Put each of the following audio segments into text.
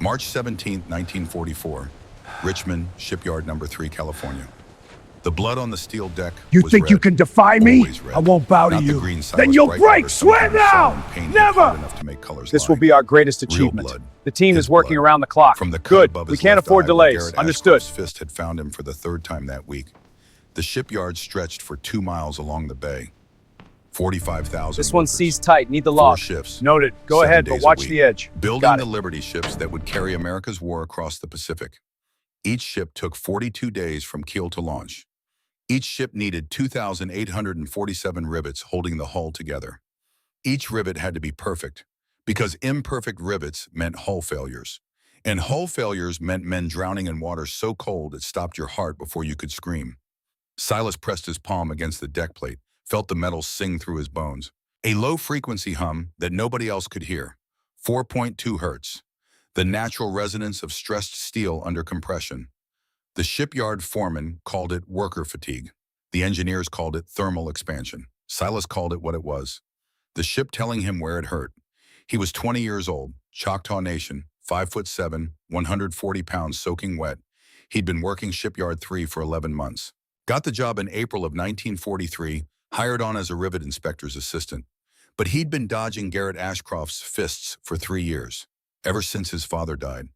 March 17, 1944, Richmond, Shipyard Number 3, California. The blood on the steel deck You was think red, you can defy me? always red. I won't bow to Not the you. green Then Silas you'll Brightwater break. Swear sometimes saw now! in pain Never! hard enough to make colors This lie. will be our greatest Real achievement. blood. The team His is working blood. around the clock. From the cut Good. above We his can't left afford eye where delays. Garrett Understood. Ashcroft's fist had found him for the third time that week. The shipyard stretched for 2 miles along the bay. 45,000 This one workers, seized tight. Need the 4 lock. shifts. Noted. Go 7 ahead, but days a watch week. the edge. Building Got the it. Liberty ships that would carry America's war across the Pacific. Each ship took 42 days from keel to launch. Each ship needed 2,847 rivets holding the hull together. Each rivet had to be perfect, because imperfect rivets meant hull failures. And hull failures meant men drowning in water so cold it stopped your heart before you could scream. Silas pressed his palm against the deck plate, felt the metal sing through his bones. A low-frequency hum that nobody else could hear. 4.2 hertz. The natural resonance of stressed steel under compression. The shipyard foreman called it worker fatigue. The engineers called it thermal expansion. Silas called it what it was. The ship telling him where it hurt. He was 20 years old, Choctaw Nation, 5'7", 140 pounds soaking wet. He'd been working Shipyard 3 for 11 months. Got the job in April of 1943, hired on as a rivet inspector's assistant. But he'd been dodging Garrett Ashcroft's fists for 3 years, ever since his father died.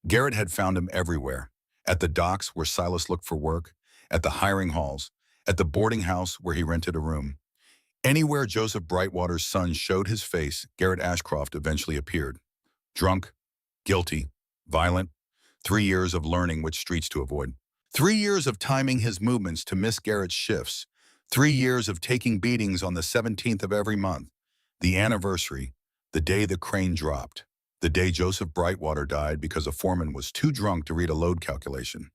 Garrett had found him everywhere. At the docks where Silas looked for work, at the hiring halls, at the boarding house where he rented a room. Anywhere Joseph Brightwater's son showed his face, Garrett Ashcroft eventually appeared. Drunk, guilty, violent. 3 years of learning which streets to avoid. 3 years of timing his movements to miss Garrett's shifts. 3 years of taking beatings on the 17th of every month. The anniversary, the day the crane dropped. The day Joseph Brightwater died because a foreman was too drunk to read a load calculation.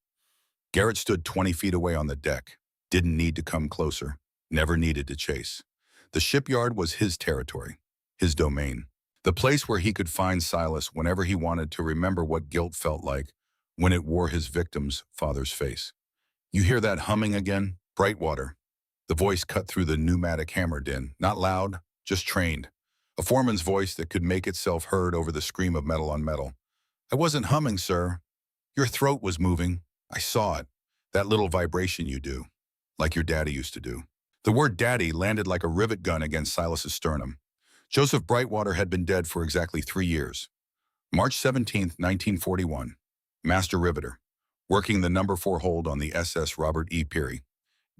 Garrett stood 20 feet away on the deck. Didn't need to come closer. Never needed to chase. The shipyard was his territory, his domain. The place where he could find Silas whenever he wanted to remember what guilt felt like when it wore his victim's father's face. You hear that humming again? Brightwater. The voice cut through the pneumatic hammer din. Not loud, just trained. A foreman's voice that could make itself heard over the scream of metal on metal. I wasn't humming, sir. Your throat was moving. I saw it. That little vibration you do, like your daddy used to do. The word daddy landed like a rivet gun against Silas's sternum. Joseph Brightwater had been dead for exactly 3 years. March 17, 1941. Master Riveter, working the number 4 hold on the SS Robert E. Peary.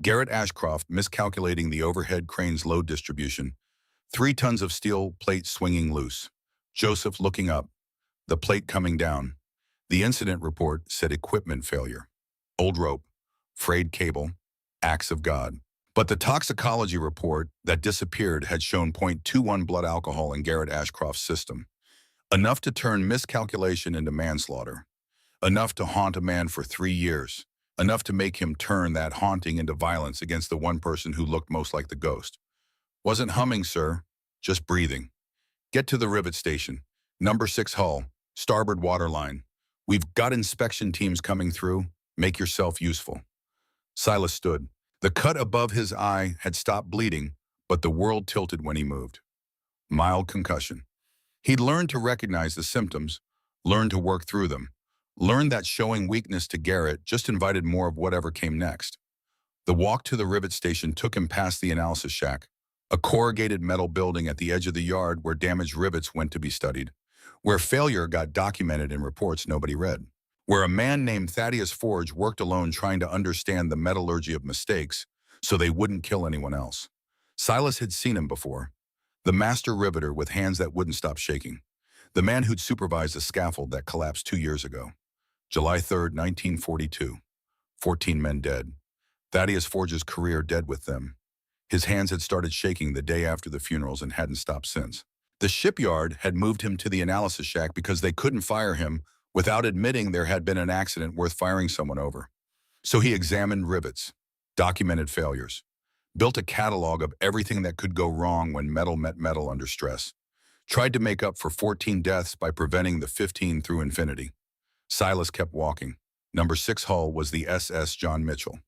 Garrett Ashcroft miscalculating the overhead crane's load distribution. 3 tons of steel plate swinging loose. Joseph looking up. The plate coming down. The incident report said equipment failure. Old rope, frayed cable, acts of God. But the toxicology report that disappeared had shown .21 blood alcohol in Garrett Ashcroft's system. Enough to turn miscalculation into manslaughter. Enough to haunt a man for 3 years. Enough to make him turn that haunting into violence against the one person who looked most like the ghost. Wasn't humming, sir. Just breathing. Get to the rivet station. Number 6 hull. Starboard waterline. We've got inspection teams coming through. Make yourself useful. Silas stood. The cut above his eye had stopped bleeding, but the world tilted when he moved. Mild concussion. He'd learned to recognize the symptoms, learned to work through them, learned that showing weakness to Garrett just invited more of whatever came next. The walk to the rivet station took him past the analysis shack, a corrugated metal building at the edge of the yard where damaged rivets went to be studied, where failure got documented in reports nobody read, where a man named Thaddeus Forge worked alone trying to understand the metallurgy of mistakes so they wouldn't kill anyone else. Silas had seen him before. The master riveter with hands that wouldn't stop shaking. The man who'd supervised a scaffold that collapsed 2 years ago. July 3rd, 1942. 14 men dead. Thaddeus Forge's career dead with them. His hands had started shaking the day after the funerals and hadn't stopped since. The shipyard had moved him to the analysis shack because they couldn't fire him without admitting there had been an accident worth firing someone over. So he examined rivets, documented failures, built a catalog of everything that could go wrong when metal met metal under stress, tried to make up for 14 deaths by preventing the 15 through infinity. Silas kept walking. Number 6 hull was the SS John Mitchell,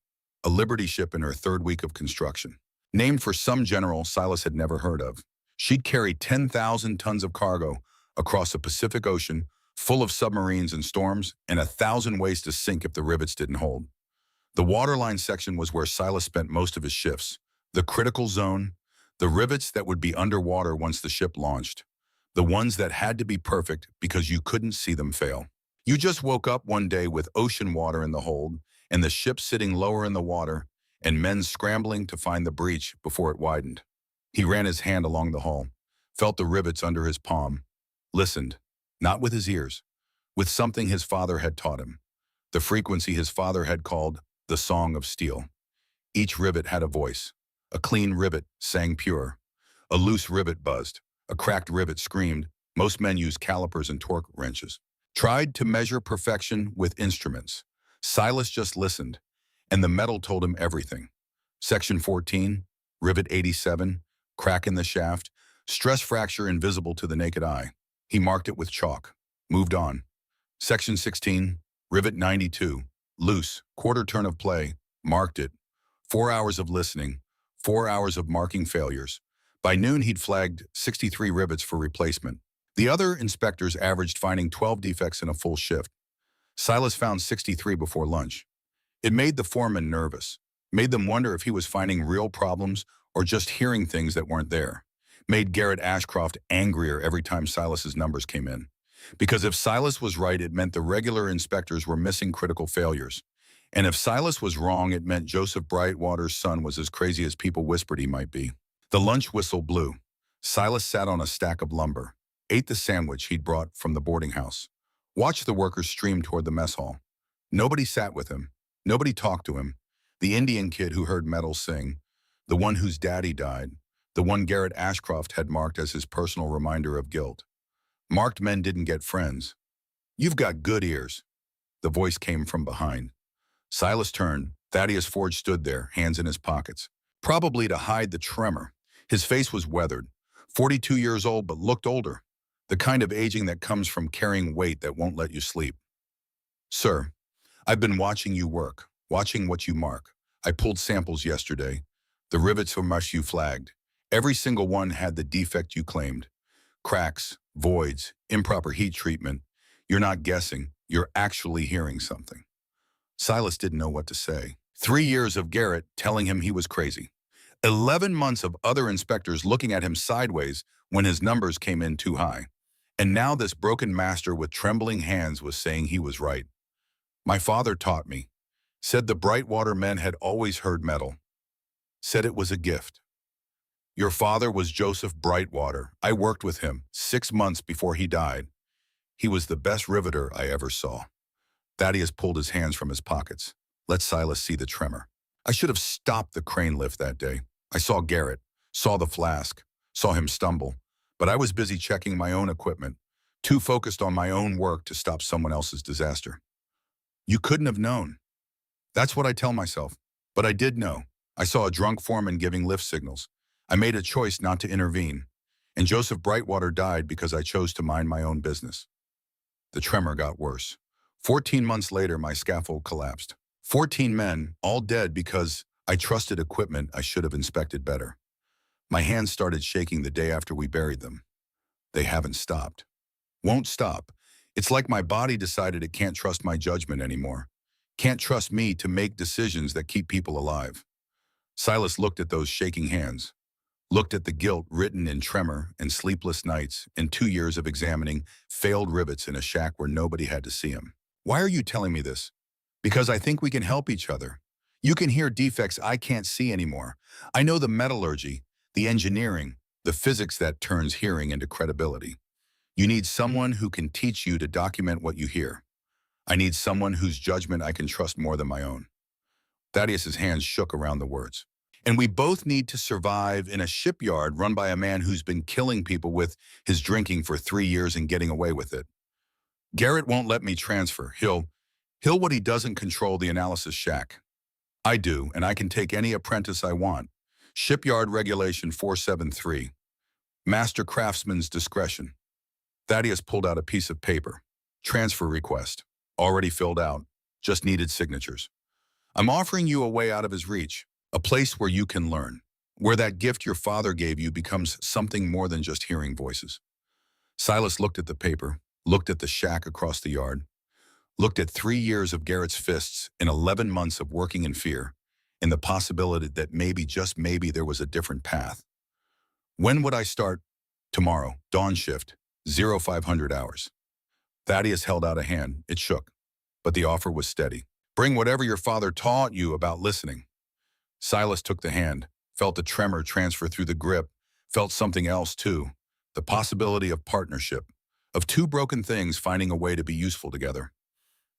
a Liberty ship in her 3rd week of construction. Named for some general Silas had never heard of. She'd carry 10,000 tons of cargo across the Pacific Ocean full of submarines and storms, and 1,000 ways to sink if the rivets didn't hold. The waterline section was where Silas spent most of his shifts. The critical zone, the rivets that would be underwater once the ship launched. The ones that had to be perfect because you couldn't see them fail. You just woke up one day with ocean water in the hold, and the ship sitting lower in the water, and men scrambling to find the breach before it widened. He ran his hand along the hull, felt the rivets under his palm, listened, not with his ears, with something his father had taught him, the frequency his father had called the Song of Steel. Each rivet had a voice. A clean rivet sang pure. A loose rivet buzzed. A cracked rivet screamed. Most men used calipers and torque wrenches. Tried to measure perfection with instruments. Silas just listened, and the metal told him everything. Section 14, rivet 87, crack in the shaft, stress fracture invisible to the naked eye. He marked it with chalk. Moved on. Section 16, rivet 92, loose, quarter turn of play, marked it. 4 hours of listening, 4 hours of marking failures. By noon, he'd flagged 63 rivets for replacement. The other inspectors averaged finding 12 defects in a full shift. Silas found 63 before lunch. It made the foreman nervous, made them wonder if he was finding real problems or just hearing things that weren't there. Made Garrett Ashcroft angrier every time Silas's numbers came in. Because if Silas was right, it meant the regular inspectors were missing critical failures. And if Silas was wrong, it meant Joseph Brightwater's son was as crazy as people whispered he might be. The lunch whistle blew. Silas sat on a stack of lumber, ate the sandwich he'd brought from the boarding house, watched the workers stream toward the mess hall. Nobody sat with him. Nobody talked to him. The Indian kid who heard metal sing, the one whose daddy died, the one Garrett Ashcroft had marked as his personal reminder of guilt. Marked men didn't get friends. "You've got good ears." The voice came from behind. Silas turned. Thaddeus Ford stood there, hands in his pockets, probably to hide the tremor. His face was weathered, 42 years old but looked older, the kind of aging that comes from carrying weight that won't let you sleep. "Sir, I've been watching you work, watching what you mark. I pulled samples yesterday. The rivets from us you flagged. Every single one had the defect you claimed. Cracks, voids, improper heat treatment. You're not guessing, you're actually hearing something." Silas didn't know what to say. 3 years of Garrett telling him he was crazy. 11 months of other inspectors looking at him sideways when his numbers came in too high. And now this broken master with trembling hands was saying he was right. "My father taught me. Said the Brightwater men had always heard metal. Said it was a gift. Your father was Joseph Brightwater. I worked with him 6 months before he died. He was the best riveter I ever saw." Thaddeus pulled his hands from his pockets. Let Silas see the tremor. "I should have stopped the crane lift that day. I saw Garrett, saw the flask, saw him stumble, but I was busy checking my own equipment, too focused on my own work to stop someone else's disaster." "You couldn't have known." "That's what I tell myself. But I did know. I saw a drunk foreman giving lift signals. I made a choice not to intervene. And Joseph Brightwater died because I chose to mind my own business." The tremor got worse. 14 months later, my scaffold collapsed. 14 men, all dead because I trusted equipment I should have inspected better. My hands started shaking the day after we buried them. They haven't stopped. Won't stop. It's like my body decided it can't trust my judgment anymore. Can't trust me to make decisions that keep people alive. Silas looked at those shaking hands. Looked at the guilt written in tremor and sleepless nights and 2 years of examining failed rivets in a shack where nobody had to see him. "Why are you telling me this?" "Because I think we can help each other. You can hear defects I can't see anymore. I know the metallurgy, the engineering, the physics that turns hearing into credibility. You need someone who can teach you to document what you hear. I need someone whose judgment I can trust more than my own." Thaddeus's hands shook around the words. "And we both need to survive in a shipyard run by a man who's been killing people with his drinking for 3 years and getting away with it. Garrett won't let me transfer. He'll what he doesn't control the analysis shack. I do, and I can take any apprentice I want. Shipyard Regulation 473. Master craftsman's discretion." Thaddeus pulled out a piece of paper. "Transfer request. Already filled out. Just needed signatures. I'm offering you a way out of his reach. A place where you can learn. Where that gift your father gave you becomes something more than just hearing voices." Silas looked at the paper, looked at the shack across the yard, looked at 3 years of Garrett's fists and 11 months of working in fear, and the possibility that maybe, just maybe, there was a different path. When would I start? Tomorrow, dawn shift, 0500 hours. Thaddeus held out a hand. It shook, but the offer was steady. Bring whatever your father taught you about listening. Silas took the hand, felt a tremor transfer through the grip, felt something else too, the possibility of partnership, of two broken things finding a way to be useful together.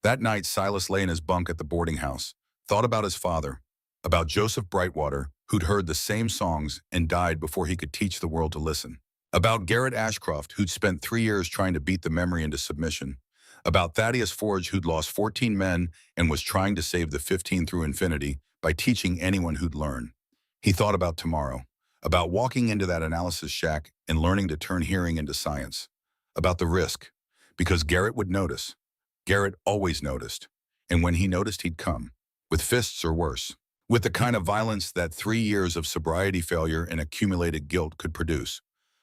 That night, Silas lay in his bunk at the boarding house, thought about his father, about Joseph Brightwater, who'd heard the same songs and died before he could teach the world to listen, about Garrett Ashcroft, who'd spent 3 years trying to beat the memory into submission, about Thaddeus Forge, who'd lost 14 men and was trying to save the 15 through infinity by teaching anyone who'd learn. He thought about tomorrow, about walking into that analysis shack and learning to turn hearing into science, about the risk, because Garrett would notice. Garrett always noticed, and when he noticed, he'd come, with fists or worse, with the kind of violence that 3 years of sobriety failure and accumulated guilt could produce.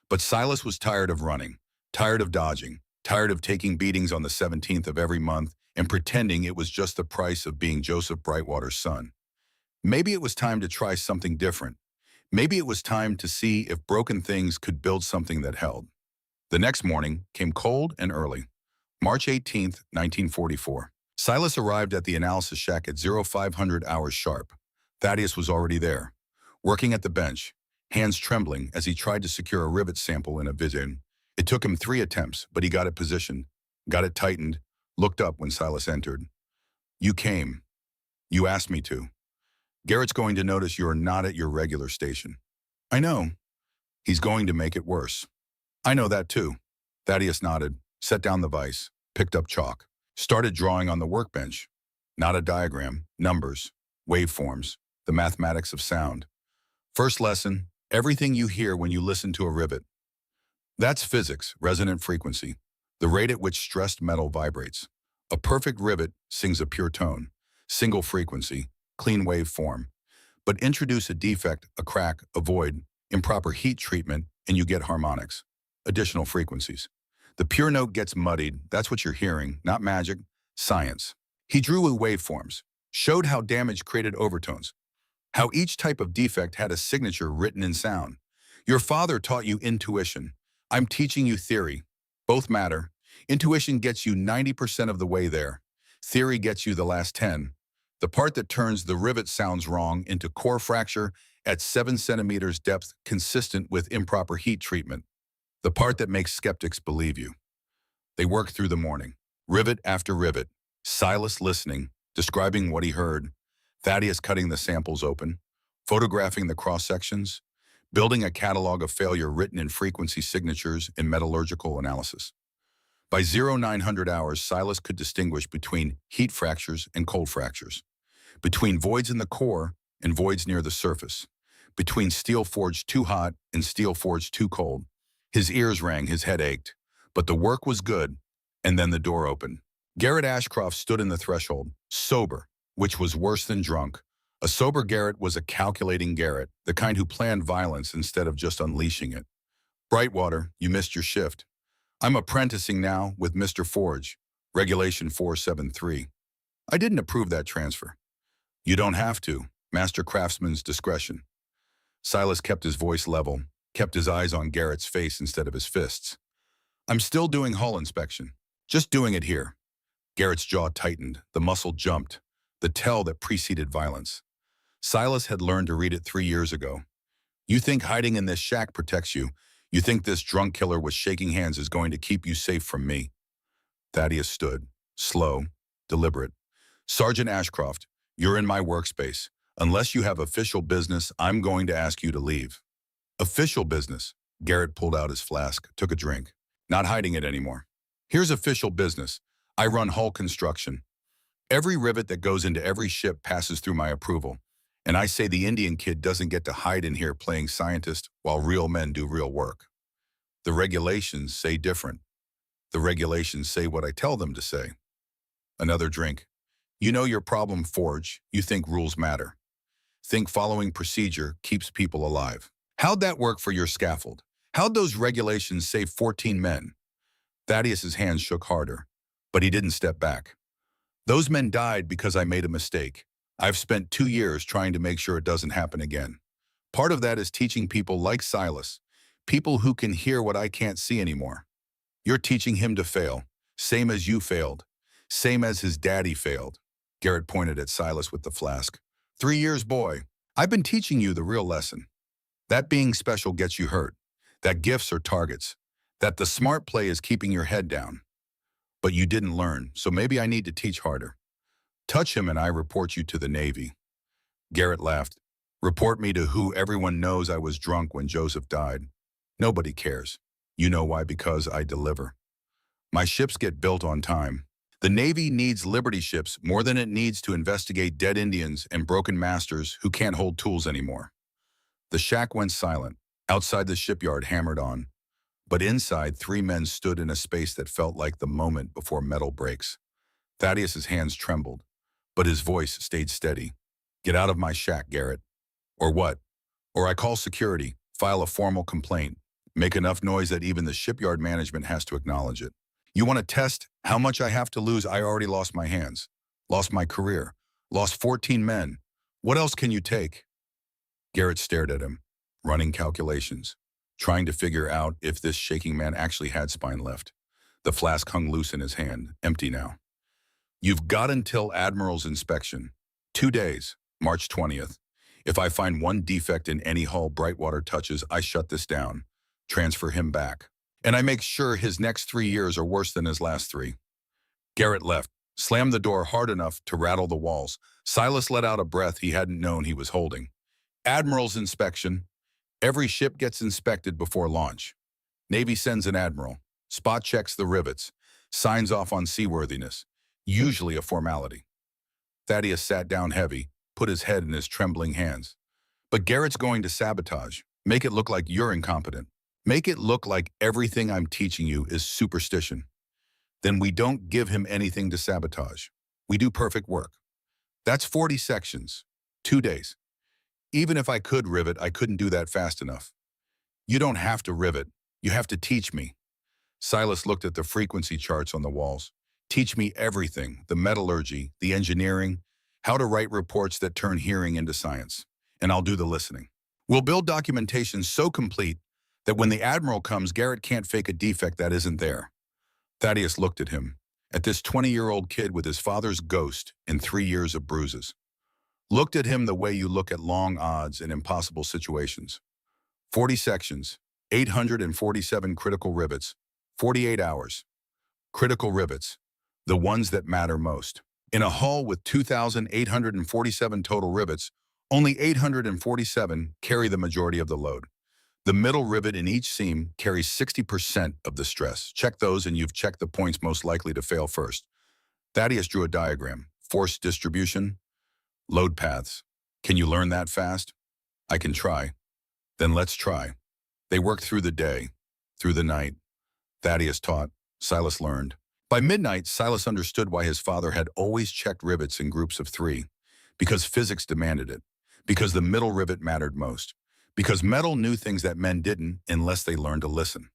But Silas was tired of running, tired of dodging, tired of taking beatings on the 17th of every month and pretending it was just the price of being Joseph Brightwater's son. Maybe it was time to try something different. Maybe it was time to see if broken things could build something that held. The next morning came cold and early. March 18th, 1944. Silas arrived at the analysis shack at 0500 hours sharp. Thaddeus was already there, working at the bench, hands trembling as he tried to secure a rivet sample in a vision. It took him 3 attempts, but he got it positioned, got it tightened, looked up when Silas entered. You came. You asked me to. Garrett's going to notice you're not at your regular station. I know. He's going to make it worse. I know that too. Thaddeus nodded, set down the vise, picked up chalk, started drawing on the workbench. Not a diagram, numbers, waveforms, the mathematics of sound. First lesson, everything you hear when you listen to a rivet. That's physics, resonant frequency, the rate at which stressed metal vibrates. A perfect rivet sings a pure tone, single frequency, clean wave form. But introduce a defect, a crack, a void, improper heat treatment, and you get harmonics, additional frequencies. The pure note gets muddied. That's what you're hearing, not magic, science. He drew with waveforms, showed how damage created overtones, how each type of defect had a signature written in sound. Your father taught you intuition. I'm teaching you theory. Both matter. Intuition gets you 90% of the way there. Theory gets you the last 10. The part that turns the rivet sounds wrong into core fracture at 7 centimeters depth consistent with improper heat treatment. The part that makes skeptics believe you. They worked through the morning, rivet after rivet, Silas listening, describing what he heard, Thaddeus cutting the samples open, photographing the cross-sections, building a catalog of failure written in frequency signatures in metallurgical analysis. By 0900 hours, Silas could distinguish between heat fractures and cold fractures, between voids in the core and voids near the surface, between steel forged too hot and steel forged too cold. His ears rang, his head ached, but the work was good, and then the door opened. Garrett Ashcroft stood in the threshold, sober, which was worse than drunk. A sober Garrett was a calculating Garrett, the kind who planned violence instead of just unleashing it. Brightwater, you missed your shift. I'm apprenticing now with Mr. Forge, Regulation 473. I didn't approve that transfer. You don't have to, Master Craftsman's discretion. Silas kept his voice level, kept his eyes on Garrett's face instead of his fists. I'm still doing hull inspection, just doing it here. Garrett's jaw tightened, the muscle jumped, the tell that preceded violence. Silas had learned to read it 3 years ago. You think hiding in this shack protects you. You think this drunk killer with shaking hands is going to keep you safe from me. Thaddeus stood, slow, deliberate. Sergeant Ashcroft, you're in my workspace. Unless you have official business, I'm going to ask you to leave. Official business. Garrett pulled out his flask, took a drink. Not hiding it anymore. Here's official business. I run hull construction. Every rivet that goes into every ship passes through my approval. And I say the Indian kid doesn't get to hide in here playing scientist while real men do real work. The regulations say different. The regulations say what I tell them to say. Another drink. You know your problem, Forge. You think rules matter. Think following procedure keeps people alive. How'd that work for your scaffold? How'd those regulations save 14 men? Thaddeus's hands shook harder, but he didn't step back. Those men died because I made a mistake. I've spent 2 years trying to make sure it doesn't happen again. Part of that is teaching people like Silas, people who can hear what I can't see anymore. You're teaching him to fail, same as you failed, same as his daddy failed. Garrett pointed at Silas with the flask. 3 years, boy. I've been teaching you the real lesson. That being special gets you hurt, that gifts are targets, that the smart play is keeping your head down. But you didn't learn, so maybe I need to teach harder. Touch him and I report you to the Navy. Garrett laughed. Report me to who? Everyone knows I was drunk when Joseph died. Nobody cares. You know why? Because I deliver. My ships get built on time. The Navy needs Liberty ships more than it needs to investigate dead Indians and broken masters who can't hold tools anymore. The shack went silent. Outside the shipyard hammered on. But inside, 3 men stood in a space that felt like the moment before metal breaks. Thaddeus's hands trembled, but his voice stayed steady. Get out of my shack, Garrett. Or what? Or I call security, file a formal complaint, make enough noise that even the shipyard management has to acknowledge it. You want to test how much I have to lose? I already lost my hands, lost my career, lost 14 men. What else can you take? Garrett stared at him, running calculations, trying to figure out if this shaking man actually had spine left. The flask hung loose in his hand, empty now. You've got until Admiral's inspection. 2 days, March 20th. If I find one defect in any hull Brightwater touches, I shut this down, transfer him back. And I make sure his next 3 years are worse than his last 3. Garrett left, slammed the door hard enough to rattle the walls. Silas let out a breath he hadn't known he was holding. Admiral's inspection. Every ship gets inspected before launch. Navy sends an admiral, spot checks the rivets, signs off on seaworthiness, usually a formality. Thaddeus sat down heavy, put his head in his trembling hands. But Garrett's going to sabotage, make it look like you're incompetent. Make it look like everything I'm teaching you is superstition. Then we don't give him anything to sabotage. We do perfect work. That's 40 sections, 2 days. Even if I could rivet, I couldn't do that fast enough. You don't have to rivet. You have to teach me. Silas looked at the frequency charts on the walls. Teach me everything, the metallurgy, the engineering, how to write reports that turn hearing into science. And I'll do the listening. We'll build documentation so complete that when the admiral comes, Garrett can't fake a defect that isn't there. Thaddeus looked at him, at this 20-year-old kid with his father's ghost and 3 years of bruises. Looked at him the way you look at long odds in impossible situations. 40 sections, 847 critical rivets, 48 hours. Critical rivets, the ones that matter most. In a hull with 2,847 total rivets, only 847 carry the majority of the load. The middle rivet in each seam carries 60% of the stress. Check those and you've checked the points most likely to fail first. Thaddeus drew a diagram. Force distribution, load paths. Can you learn that fast? I can try. Then let's try. They worked through the day, through the night. Thaddeus taught, Silas learned. By midnight, Silas understood why his father had always checked rivets in groups of 3. Because physics demanded it. Because the middle rivet mattered most. Because metal knew things that men didn't unless they learned to listen.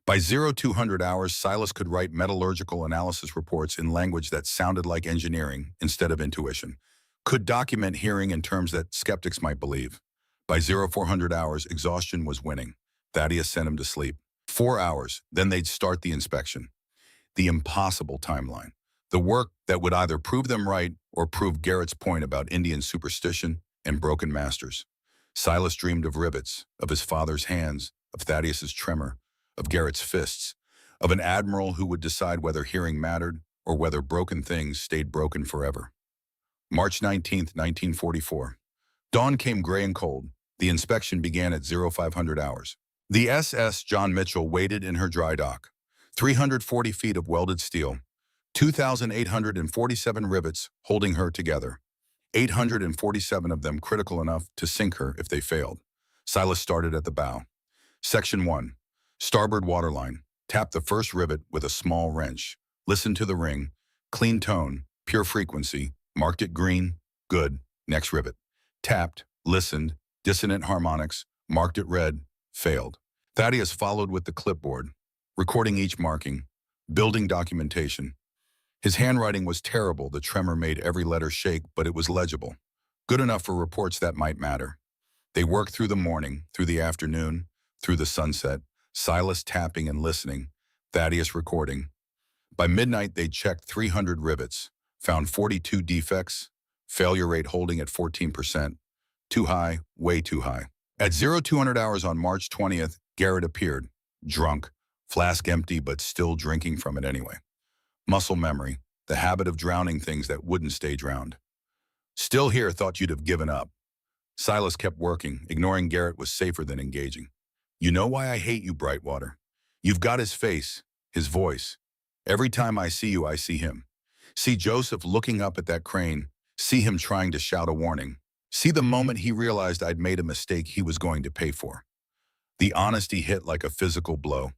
By 0200 hours, Silas could write metallurgical analysis reports in language that sounded like engineering instead of intuition. Could document hearing in terms that skeptics might believe. By 0400 hours, exhaustion was winning. Thaddeus sent him to sleep. 4 hours, then they'd start the inspection. The impossible timeline. The work that would either prove them right or prove Garrett's point about Indian superstition and broken masters. Silas dreamed of rivets, of his father's hands, of Thaddeus's tremor, of Garrett's fists, of an admiral who would decide whether hearing mattered or whether broken things stayed broken forever. March 19th, 1944. Dawn came gray and cold. The inspection began at 0500 hours. The SS John Mitchell waited in her dry dock. 340 feet of welded steel, 2,847 rivets holding her together. 847 of them critical enough to sink her if they failed. Silas started at the bow. Section 1. Starboard waterline. Tap the first rivet with a small wrench. Listen to the ring. Clean tone, pure frequency. Marked it green. Good. Next rivet. Tapped, listened, dissonant harmonics. Marked it red. Failed. Thaddeus followed with the clipboard, recording each marking. Building documentation. His handwriting was terrible. The tremor made every letter shake, but it was legible. Good enough for reports that might matter. They worked through the morning, through the afternoon, through the sunset, Silas tapping and listening, Thaddeus recording. By midnight, they'd checked 300 rivets, found 42 defects, failure rate holding at 14%. Too high, way too high. At 0200 hours on March 20th, Garrett appeared, drunk, flask empty but still drinking from it anyway. Muscle memory, the habit of drowning things that wouldn't stay drowned. Still here, thought you'd have given up. Silas kept working, ignoring Garrett was safer than engaging. You know why I hate you, Brightwater. You've got his face, his voice. Every time I see you, I see him. See Joseph looking up at that crane, see him trying to shout a warning. See the moment he realized I'd made a mistake he was going to pay for. The honesty hit like a physical blow.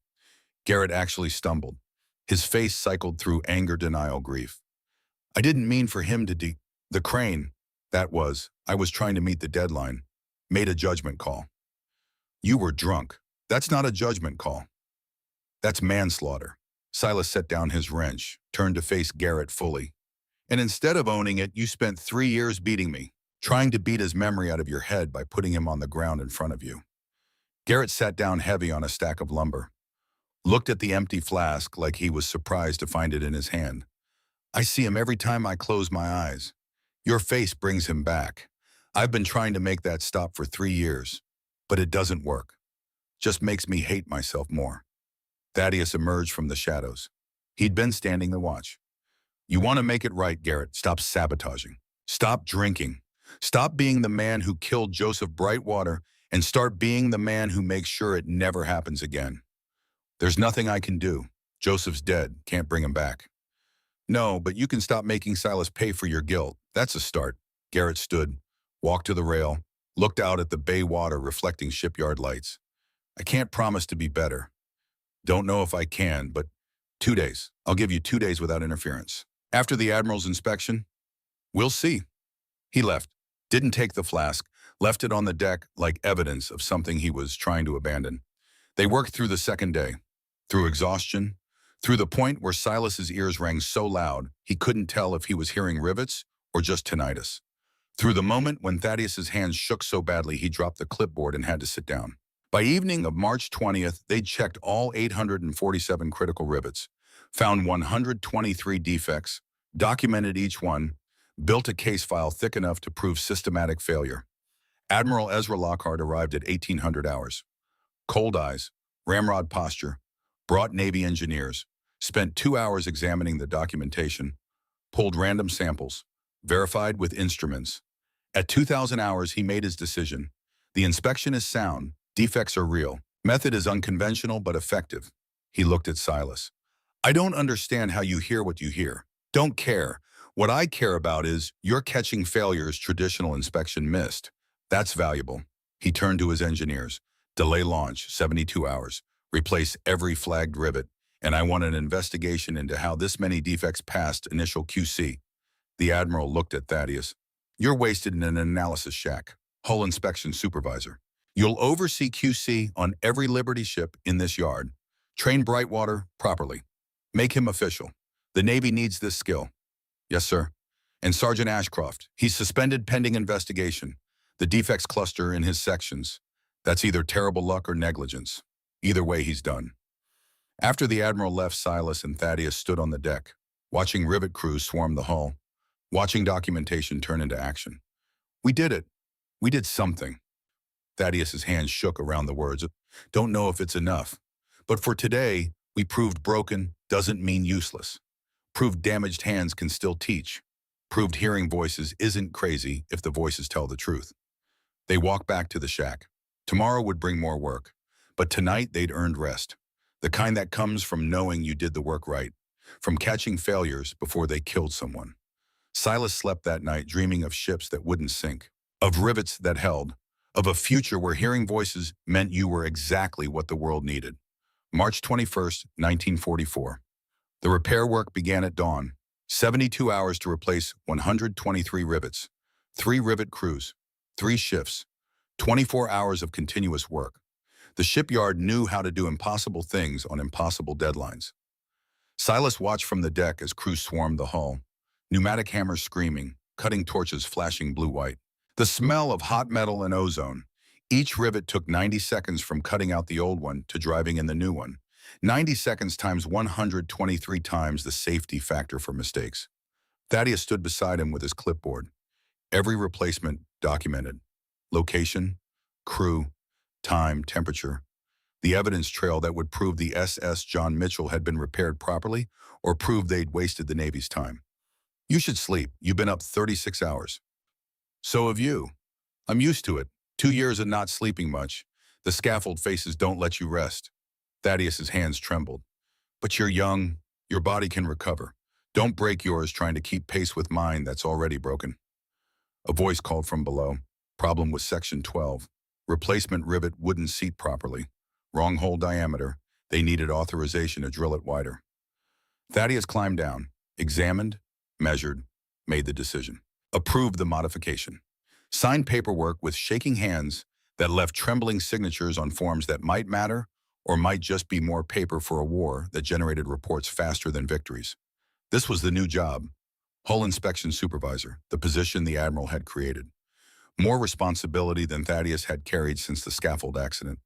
Garrett actually stumbled. His face cycled through anger, denial, grief. I didn't mean for him to the crane, I was trying to meet the deadline, made a judgment call. You were drunk. That's not a judgment call. That's manslaughter. Silas set down his wrench, turned to face Garrett fully. And instead of owning it, you spent 3 years beating me, trying to beat his memory out of your head by putting him on the ground in front of you. Garrett sat down heavy on a stack of lumber, looked at the empty flask like he was surprised to find it in his hand. I see him every time I close my eyes. Your face brings him back. I've been trying to make that stop for 3 years, but it doesn't work. Just makes me hate myself more. Thaddeus emerged from the shadows. He'd been standing the watch. You want to make it right, Garrett. Stop sabotaging. Stop drinking. Stop being the man who killed Joseph Brightwater and start being the man who makes sure it never happens again. There's nothing I can do. Joseph's dead. Can't bring him back. No, but you can stop making Silas pay for your guilt. That's a start. Garrett stood, walked to the rail, looked out at the bay water reflecting shipyard lights. I can't promise to be better. Don't know if I can, but 2 days. I'll give you 2 days without interference. After the Admiral's inspection, we'll see. He left, didn't take the flask, left it on the deck like evidence of something he was trying to abandon. They worked through the second day, through exhaustion, through the point where Silas's ears rang so loud he couldn't tell if he was hearing rivets or just tinnitus. Through the moment when Thaddeus's hands shook so badly he dropped the clipboard and had to sit down. By evening of March 20th, they'd checked all 847 critical rivets, found 123 defects, documented each one, built a case file thick enough to prove systematic failure. Admiral Ezra Lockhart arrived at 1800 hours. Cold eyes, ramrod posture, brought Navy engineers, spent 2 hours examining the documentation, pulled random samples, verified with instruments. At 2000 hours, he made his decision. The inspection is sound, defects are real. Method is unconventional but effective. He looked at Silas. I don't understand how you hear what you hear. Don't care. What I care about is you're catching failures traditional inspection missed. That's valuable. He turned to his engineers. Delay launch, 72 hours. Replace every flagged rivet. And I want an investigation into how this many defects passed initial QC. The Admiral looked at Thaddeus. You're wasted in an analysis shack. Hull inspection supervisor. You'll oversee QC on every Liberty ship in this yard. Train Brightwater properly. Make him official. The Navy needs this skill. Yes, sir. And Sergeant Ashcroft, he's suspended pending investigation. The defects cluster in his sections. That's either terrible luck or negligence. Either way, he's done. After the Admiral left, Silas and Thaddeus stood on the deck, watching rivet crews swarm the hull, watching documentation turn into action. We did it. We did something. Thaddeus's hands shook around the words. Don't know if it's enough. But for today, we proved broken doesn't mean useless. Proved damaged hands can still teach. Proved hearing voices isn't crazy if the voices tell the truth. They walked back to the shack. Tomorrow would bring more work. But tonight they'd earned rest. The kind that comes from knowing you did the work right. From catching failures before they killed someone. Silas slept that night dreaming of ships that wouldn't sink. Of rivets that held. Of a future where hearing voices meant you were exactly what the world needed. March 21st, 1944. The repair work began at dawn. 72 hours to replace 123 rivets. 3 rivet crews. 3 shifts. 24 hours of continuous work. The shipyard knew how to do impossible things on impossible deadlines. Silas watched from the deck as crew swarmed the hull, pneumatic hammers screaming, cutting torches flashing blue-white. The smell of hot metal and ozone. Each rivet took 90 seconds from cutting out the old one to driving in the new one. 90 seconds times 123 times the safety factor for mistakes. Thaddeus stood beside him with his clipboard. Every replacement documented. Location, crew, time, temperature. The evidence trail that would prove the SS John Mitchell had been repaired properly or prove they'd wasted the Navy's time. You should sleep. You've been up 36 hours. So have you. I'm used to it. 2 years of not sleeping much. The scaffold faces don't let you rest. Thaddeus's hands trembled. But you're young. Your body can recover. Don't break yours trying to keep pace with mine that's already broken. A voice called from below. Problem with section 12. Replacement rivet wouldn't seat properly. Wrong hole diameter. They needed authorization to drill it wider. Thaddeus climbed down, examined, measured, made the decision. Approved the modification. Signed paperwork with shaking hands that left trembling signatures on forms that might matter or might just be more paper for a war that generated reports faster than victories. This was the new job. Hull inspection supervisor, the position the admiral had created. More responsibility than Thaddeus had carried since the scaffold accident.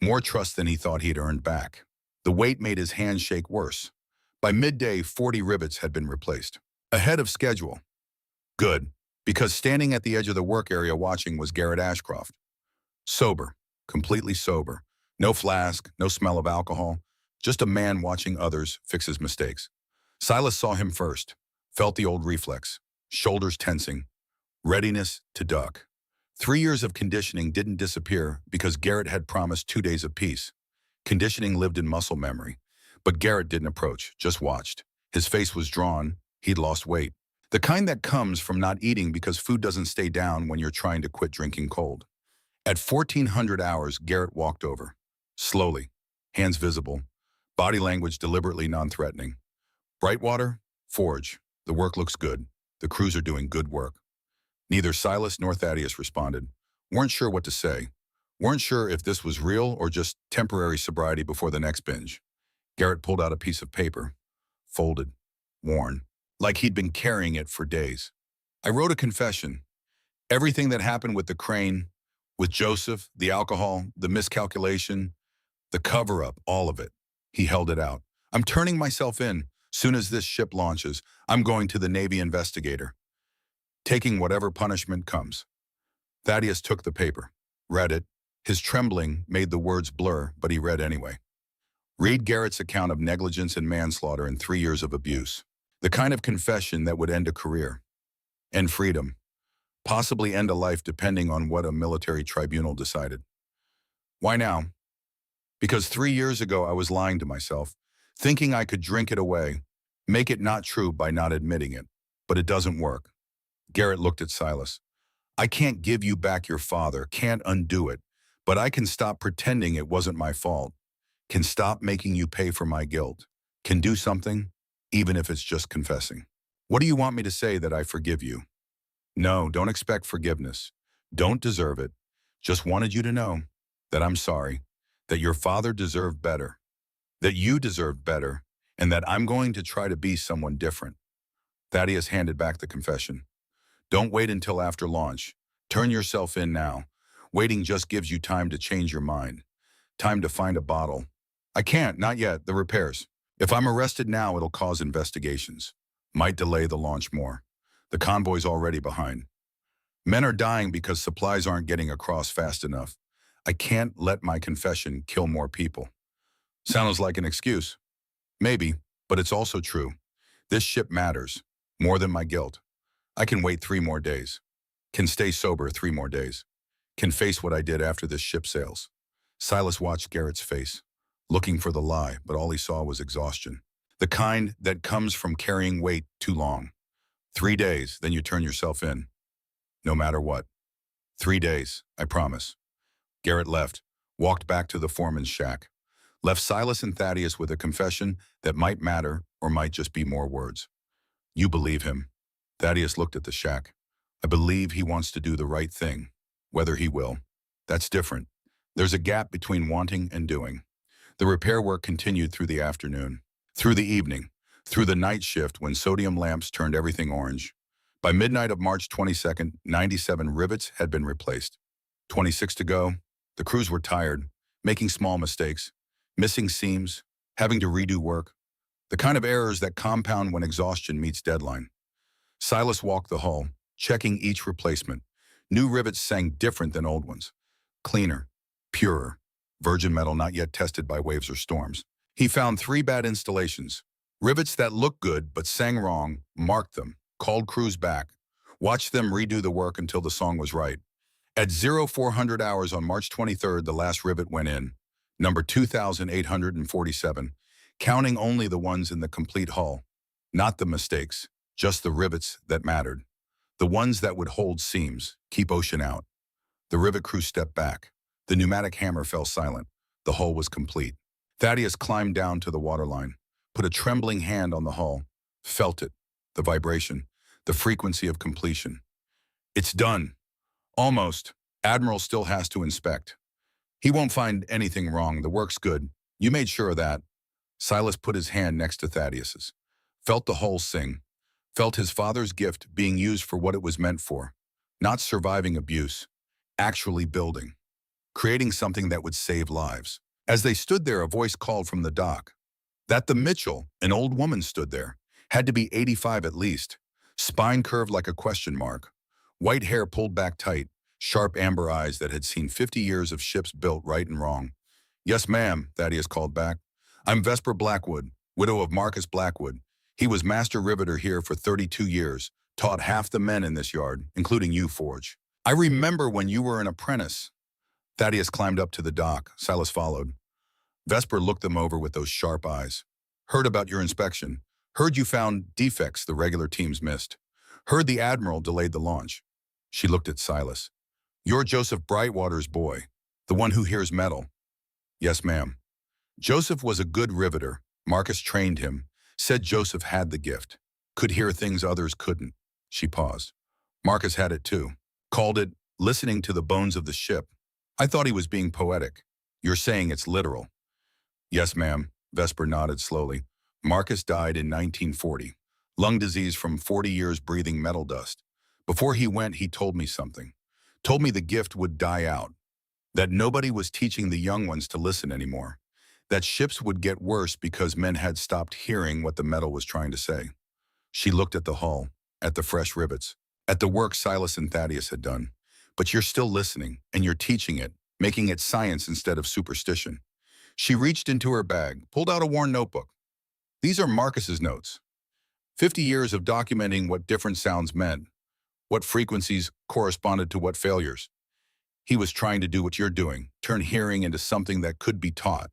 More trust than he thought he'd earned back. The weight made his hands shake worse. By midday, 40 rivets had been replaced. Ahead of schedule. Good, because standing at the edge of the work area watching was Garrett Ashcroft. Sober, completely sober. No flask, no smell of alcohol. Just a man watching others fix his mistakes. Silas saw him first, felt the old reflex, shoulders tensing, readiness to duck. 3 years of conditioning didn't disappear because Garrett had promised 2 days of peace. Conditioning lived in muscle memory. But Garrett didn't approach, just watched. His face was drawn. He'd lost weight. The kind that comes from not eating because food doesn't stay down when you're trying to quit drinking cold. At 1400 hours, Garrett walked over. Slowly, hands visible, body language deliberately non-threatening. Brightwater, forge. The work looks good. The crews are doing good work. Neither Silas nor Thaddeus responded. Weren't sure what to say. Weren't sure if this was real or just temporary sobriety before the next binge. Garrett pulled out a piece of paper. Folded. Worn. Like he'd been carrying it for days. I wrote a confession. Everything that happened with the crane, with Joseph, the alcohol, the miscalculation, the cover-up, all of it. He held it out. I'm turning myself in. Soon as this ship launches, I'm going to the Navy investigator. Taking whatever punishment comes. Thaddeus took the paper, read it. His trembling made the words blur, but he read anyway. Read Garrett's account of negligence and manslaughter and 3 years of abuse. The kind of confession that would end a career. End freedom. Possibly end a life depending on what a military tribunal decided. Why now? Because 3 years ago I was lying to myself, thinking I could drink it away, make it not true by not admitting it. But it doesn't work. Garrett looked at Silas. I can't give you back your father, can't undo it, but I can stop pretending it wasn't my fault, can stop making you pay for my guilt, can do something, even if it's just confessing. What do you want me to say, that I forgive you? No, don't expect forgiveness. Don't deserve it. Just wanted you to know that I'm sorry, that your father deserved better, that you deserved better, and that I'm going to try to be someone different. Thaddeus handed back the confession. Don't wait until after launch. Turn yourself in now. Waiting just gives you time to change your mind. Time to find a bottle. I can't, not yet, the repairs. If I'm arrested now, it'll cause investigations. Might delay the launch more. The convoy's already behind. Men are dying because supplies aren't getting across fast enough. I can't let my confession kill more people. Sounds like an excuse. Maybe, but it's also true. This ship matters, more than my guilt. I can wait 3 more days. Can stay sober 3 more days. Can face what I did after this ship sails. Silas watched Garrett's face, looking for the lie, but all he saw was exhaustion. The kind that comes from carrying weight too long. 3 days, then you turn yourself in. No matter what. 3 days, I promise. Garrett left, walked back to the foreman's shack. Left Silas and Thaddeus with a confession that might matter or might just be more words. You believe him. Thaddeus looked at the shack. I believe he wants to do the right thing. Whether he will. That's different. There's a gap between wanting and doing. The repair work continued through the afternoon. Through the evening, through the night shift when sodium lamps turned everything orange. By midnight of March 22nd, 97 rivets had been replaced. 26 to go. The crews were tired, making small mistakes, missing seams, having to redo work. The kind of errors that compound when exhaustion meets deadline. Silas walked the hull, checking each replacement. New rivets sang different than old ones. Cleaner, purer, virgin metal not yet tested by waves or storms. He found 3 bad installations. Rivets that looked good but sang wrong, marked them, called crews back, watched them redo the work until the song was right. At 0400 hours on March 23rd, the last rivet went in, number 2847, counting only the ones in the complete hull. Not the mistakes, just the rivets that mattered. The ones that would hold seams, keep ocean out. The rivet crew stepped back. The pneumatic hammer fell silent. The hull was complete. Thaddeus climbed down to the waterline, put a trembling hand on the hull, felt it, the vibration, the frequency of completion. It's done. Almost. Admiral still has to inspect. He won't find anything wrong. The work's good. You made sure of that. Silas put his hand next to Thaddeus's, felt the hull sing, felt his father's gift being used for what it was meant for, not surviving abuse, actually building, creating something that would save lives. As they stood there, a voice called from the dock. That the Mitchell, an old woman, stood there, had to be 85 at least, spine curved like a question mark, white hair pulled back tight, sharp amber eyes that had seen 50 years of ships built right and wrong. Yes, ma'am, Thaddeus called back. I'm Vesper Blackwood, widow of Marcus Blackwood. He was master riveter here for 32 years, taught half the men in this yard, including you, Forge. I remember when you were an apprentice. Thaddeus climbed up to the dock. Silas followed. Vesper looked them over with those sharp eyes. Heard about your inspection. Heard you found defects the regular teams missed. Heard the Admiral delayed the launch. She looked at Silas. You're Joseph Brightwater's boy, the one who hears metal. Yes, ma'am. Joseph was a good riveter. Marcus trained him, said Joseph had the gift. Could hear things others couldn't. She paused. Marcus had it too. Called it listening to the bones of the ship. I thought he was being poetic. You're saying it's literal. Yes, ma'am. Vesper nodded slowly. Marcus died in 1940. Lung disease from 40 years breathing metal dust. Before he went, he told me something. Told me the gift would die out. That nobody was teaching the young ones to listen anymore. That ships would get worse because men had stopped hearing what the metal was trying to say. She looked at the hull, at the fresh rivets, at the work Silas and Thaddeus had done. But you're still listening, and you're teaching it, making it science instead of superstition. She reached into her bag, pulled out a worn notebook. These are Marcus's notes. 50 years of documenting what different sounds meant, what frequencies corresponded to what failures. He was trying to do what you're doing, turn hearing into something that could be taught.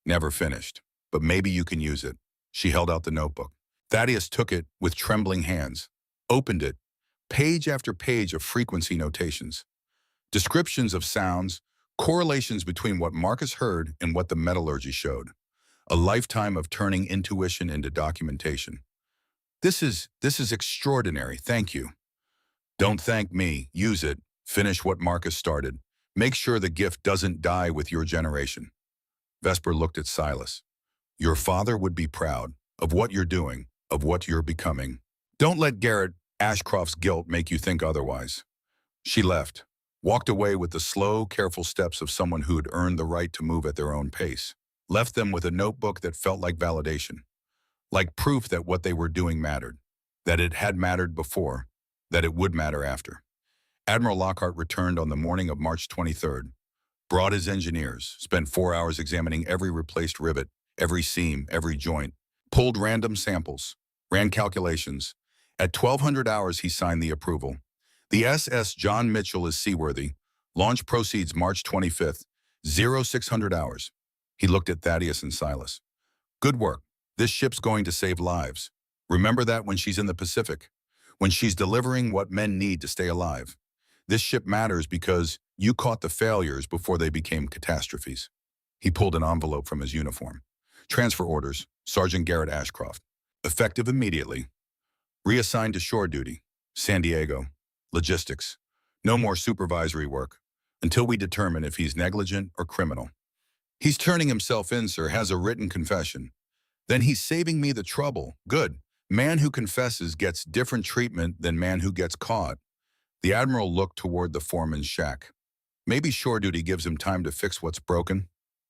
Never finished, but maybe you can use it. She held out the notebook. Thaddeus took it with trembling hands, opened it, page after page of frequency notations, descriptions of sounds, correlations between what Marcus heard and what the metallurgy showed. A lifetime of turning intuition into documentation. This is extraordinary, thank you. Don't thank me, use it, finish what Marcus started. Make sure the gift doesn't die with your generation. Vesper looked at Silas. Your father would be proud of what you're doing, of what you're becoming. Don't let Garrett Ashcroft's guilt make you think otherwise. She left, walked away with the slow, careful steps of someone who had earned the right to move at their own pace. Left them with a notebook that felt like validation, like proof that what they were doing mattered, that it had mattered before, that it would matter after. Admiral Lockhart returned on the morning of March 23rd, brought his engineers, spent 4 hours examining every replaced rivet, every seam, every joint, pulled random samples, ran calculations. At 1200 hours, he signed the approval. The SS John Mitchell is seaworthy. Launch proceeds March 25th, 0600 hours. He looked at Thaddeus and Silas. Good work. This ship's going to save lives. Remember that when she's in the Pacific, when she's delivering what men need to stay alive. This ship matters because you caught the failures before they became catastrophes. He pulled an envelope from his uniform. Transfer orders, Sergeant Garrett Ashcroft. Effective immediately. Reassigned to shore duty, San Diego. Logistics. No more supervisory work, until we determine if he's negligent or criminal. He's turning himself in, sir, has a written confession. Then he's saving me the trouble. Good. Man who confesses gets different treatment than man who gets caught. The admiral looked toward the foreman's shack. Maybe shore duty gives him time to fix what's broken.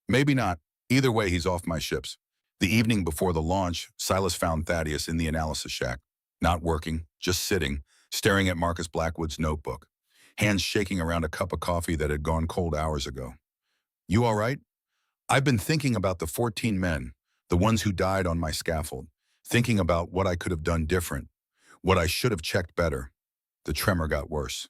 Maybe not. Either way, he's off my ships. The evening before the launch, Silas found Thaddeus in the analysis shack. Not working, just sitting, staring at Marcus Blackwood's notebook. Hands shaking around a cup of coffee that had gone cold hours ago. You all right? I've been thinking about the 14 men, the ones who died on my scaffold, thinking about what I could have done different, what I should have checked better. The tremor got worse.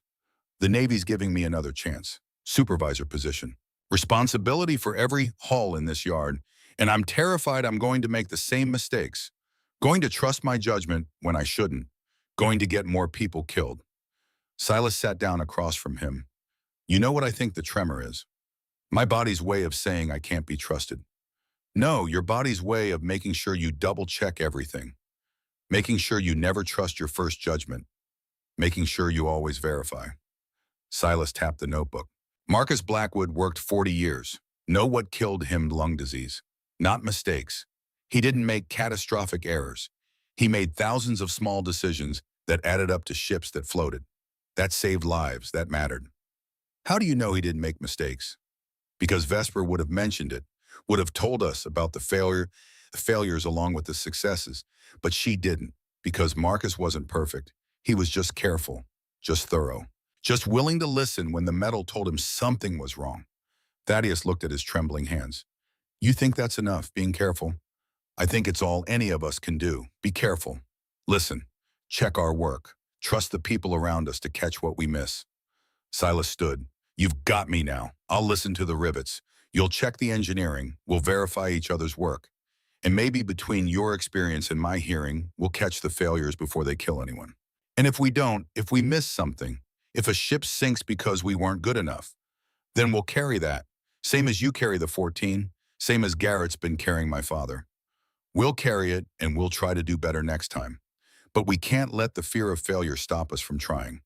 The Navy's giving me another chance. Supervisor position. Responsibility for every hull in this yard, and I'm terrified I'm going to make the same mistakes. Going to trust my judgment when I shouldn't. Going to get more people killed. Silas sat down across from him. You know what I think the tremor is? My body's way of saying I can't be trusted. No, your body's way of making sure you double-check everything. Making sure you never trust your first judgment. Making sure you always verify. Silas tapped the notebook. Marcus Blackwood worked 40 years. Know what killed him? Lung disease. Not mistakes. He didn't make catastrophic errors. He made thousands of small decisions that added up to ships that floated. That saved lives, that mattered. How do you know he didn't make mistakes? Because Vesper would have mentioned it, would have told us about the failures along with the successes. But she didn't, because Marcus wasn't perfect. He was just careful, just thorough, just willing to listen when the metal told him something was wrong. Thaddeus looked at his trembling hands. You think that's enough, being careful? I think it's all any of us can do. Be careful. Listen. Check our work. Trust the people around us to catch what we miss. Silas stood. You've got me now. I'll listen to the rivets. You'll check the engineering. We'll verify each other's work. And maybe between your experience and my hearing, we'll catch the failures before they kill anyone. And if we don't, if we miss something, if a ship sinks because we weren't good enough, then we'll carry that. Same as you carry the 14, same as Garrett's been carrying my father. We'll carry it and we'll try to do better next time. But we can't let the fear of failure stop us from trying.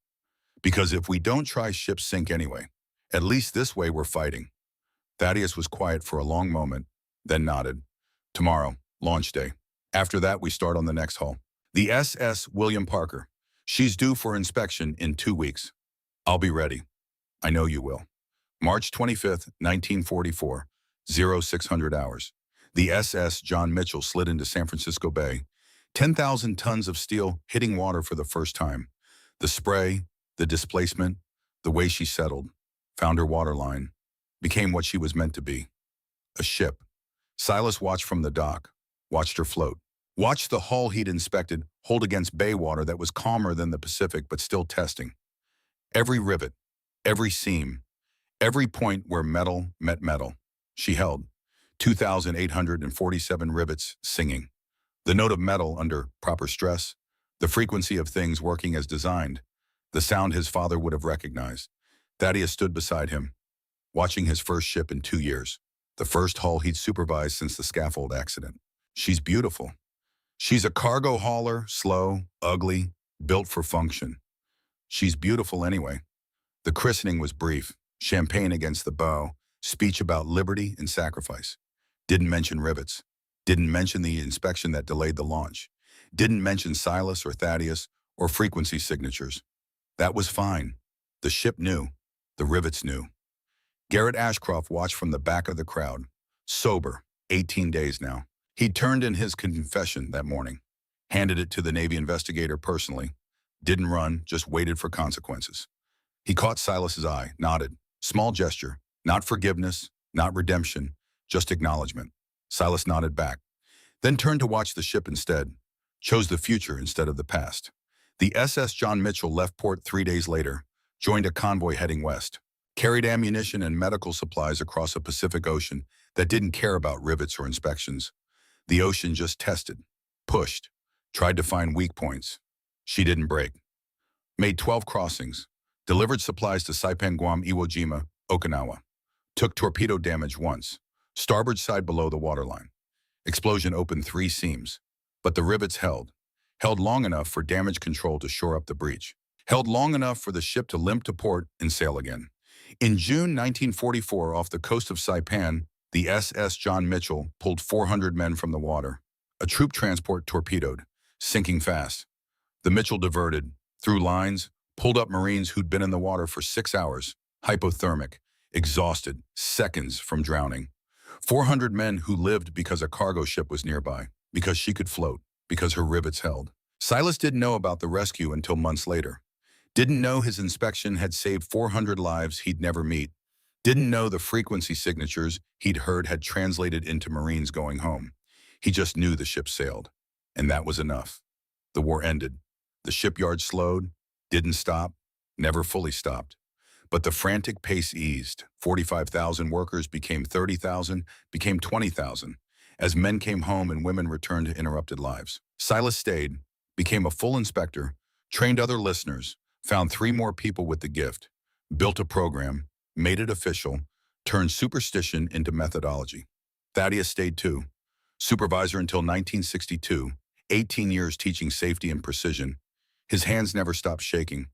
Because if we don't try, ships sink anyway. At least this way we're fighting. Thaddeus was quiet for a long moment, then nodded. Tomorrow, launch day. After that, we start on the next hull. The SS William Parker. She's due for inspection in 2 weeks. I'll be ready. I know you will. March 25th, 1944, 0600 hours. The SS John Mitchell slid into San Francisco Bay. 10,000 tons of steel hitting water for the first time. The spray, the displacement, the way she settled, found her waterline, became what she was meant to be. A ship. Silas watched from the dock, watched her float, watched the hull he'd inspected hold against bay water that was calmer than the Pacific but still testing. Every rivet, every seam, every point where metal met metal, she held. 2,847 rivets singing. The note of metal under proper stress, the frequency of things working as designed, the sound his father would have recognized. Thaddeus stood beside him, watching his first ship in 2 years, the first hull he'd supervised since the scaffold accident. She's beautiful. She's a cargo hauler, slow, ugly, built for function. She's beautiful anyway. The christening was brief, champagne against the bow, speech about liberty and sacrifice. Didn't mention rivets. Didn't mention the inspection that delayed the launch. Didn't mention Silas or Thaddeus or frequency signatures. That was fine. The ship knew. The rivets knew. Garrett Ashcroft watched from the back of the crowd. Sober, 18 days now. He'd turned in his confession that morning. Handed it to the Navy investigator personally. Didn't run, just waited for consequences. He caught Silas's eye, nodded. Small gesture. Not forgiveness, not redemption, just acknowledgement. Silas nodded back, then turned to watch the ship instead. Chose the future instead of the past. The SS John Mitchell left port 3 days later, joined a convoy heading west, carried ammunition and medical supplies across a Pacific Ocean that didn't care about rivets or inspections. The ocean just tested, pushed, tried to find weak points. She didn't break. Made 12 crossings, delivered supplies to Saipan, Guam, Iwo Jima, Okinawa. Took torpedo damage once, starboard side below the waterline. Explosion opened 3 seams, but the rivets held. Held long enough for damage control to shore up the breach. Held long enough for the ship to limp to port and sail again. In June 1944, off the coast of Saipan, the SS John Mitchell pulled 400 men from the water. A troop transport torpedoed, sinking fast. The Mitchell diverted, through lines, pulled up Marines who'd been in the water for 6 hours, hypothermic, exhausted, seconds from drowning. 400 men who lived because a cargo ship was nearby, because she could float, because her rivets held. Silas didn't know about the rescue until months later. Didn't know his inspection had saved 400 lives he'd never meet. Didn't know the frequency signatures he'd heard had translated into Marines going home. He just knew the ship sailed. And that was enough. The war ended. The shipyard slowed, didn't stop, never fully stopped. But the frantic pace eased. 45,000 workers became 30,000, became 20,000, as men came home and women returned to interrupted lives. Silas stayed, became a full inspector, trained other listeners, found 3 more people with the gift, built a program, made it official, turned superstition into methodology. Thaddeus stayed too, supervisor until 1962, 18 years teaching safety and precision. His hands never stopped shaking,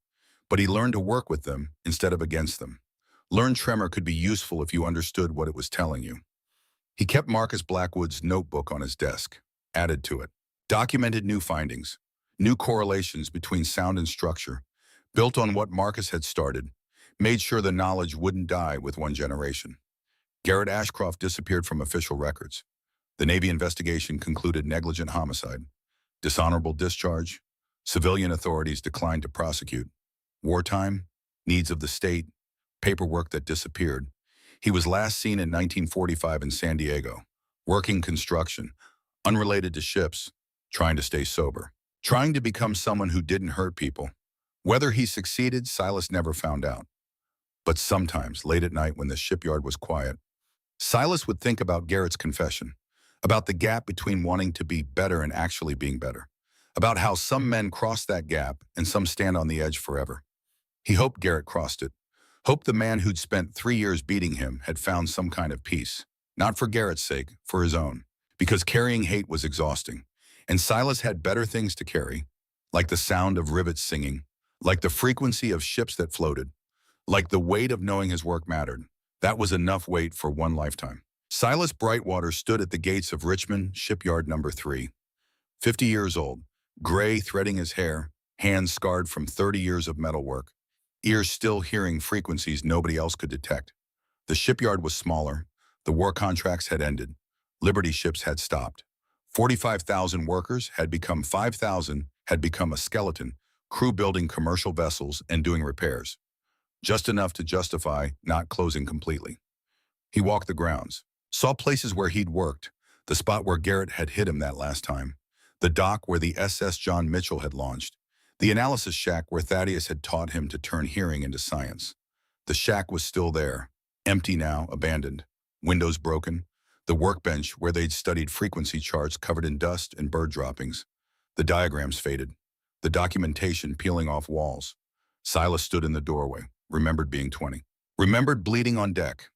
but he learned to work with them instead of against them. Learned tremor could be useful if you understood what it was telling you. He kept Marcus Blackwood's notebook on his desk, added to it, documented new findings, new correlations between sound and structure, built on what Marcus had started, made sure the knowledge wouldn't die with one generation. Garrett Ashcroft disappeared from official records. The Navy investigation concluded negligent homicide, dishonorable discharge, civilian authorities declined to prosecute. Wartime, needs of the state, paperwork that disappeared. He was last seen in 1945 in San Diego, working construction, unrelated to ships, trying to stay sober, trying to become someone who didn't hurt people. Whether he succeeded, Silas never found out. But sometimes, late at night when the shipyard was quiet, Silas would think about Garrett's confession, about the gap between wanting to be better and actually being better, about how some men cross that gap and some stand on the edge forever. He hoped Garrett crossed it, hoped the man who'd spent 3 years beating him had found some kind of peace, not for Garrett's sake, for his own, because carrying hate was exhausting. And Silas had better things to carry, like the sound of rivets singing, like the frequency of ships that floated, like the weight of knowing his work mattered. That was enough weight for one lifetime. Silas Brightwater stood at the gates of Richmond Shipyard Number 3, 50 years old, gray threading his hair, hands scarred from 30 years of metalwork, ears still hearing frequencies nobody else could detect. The shipyard was smaller, the war contracts had ended, Liberty ships had stopped. 45,000 workers had become 5,000, had become a skeleton, crew building commercial vessels and doing repairs. Just enough to justify not closing completely. He walked the grounds, saw places where he'd worked, the spot where Garrett had hit him that last time, the dock where the SS John Mitchell had launched, the analysis shack where Thaddeus had taught him to turn hearing into science. The shack was still there, empty now, abandoned, windows broken, the workbench where they'd studied frequency charts covered in dust and bird droppings. The diagrams faded, the documentation peeling off walls. Silas stood in the doorway, remembered being 20, remembered bleeding on deck,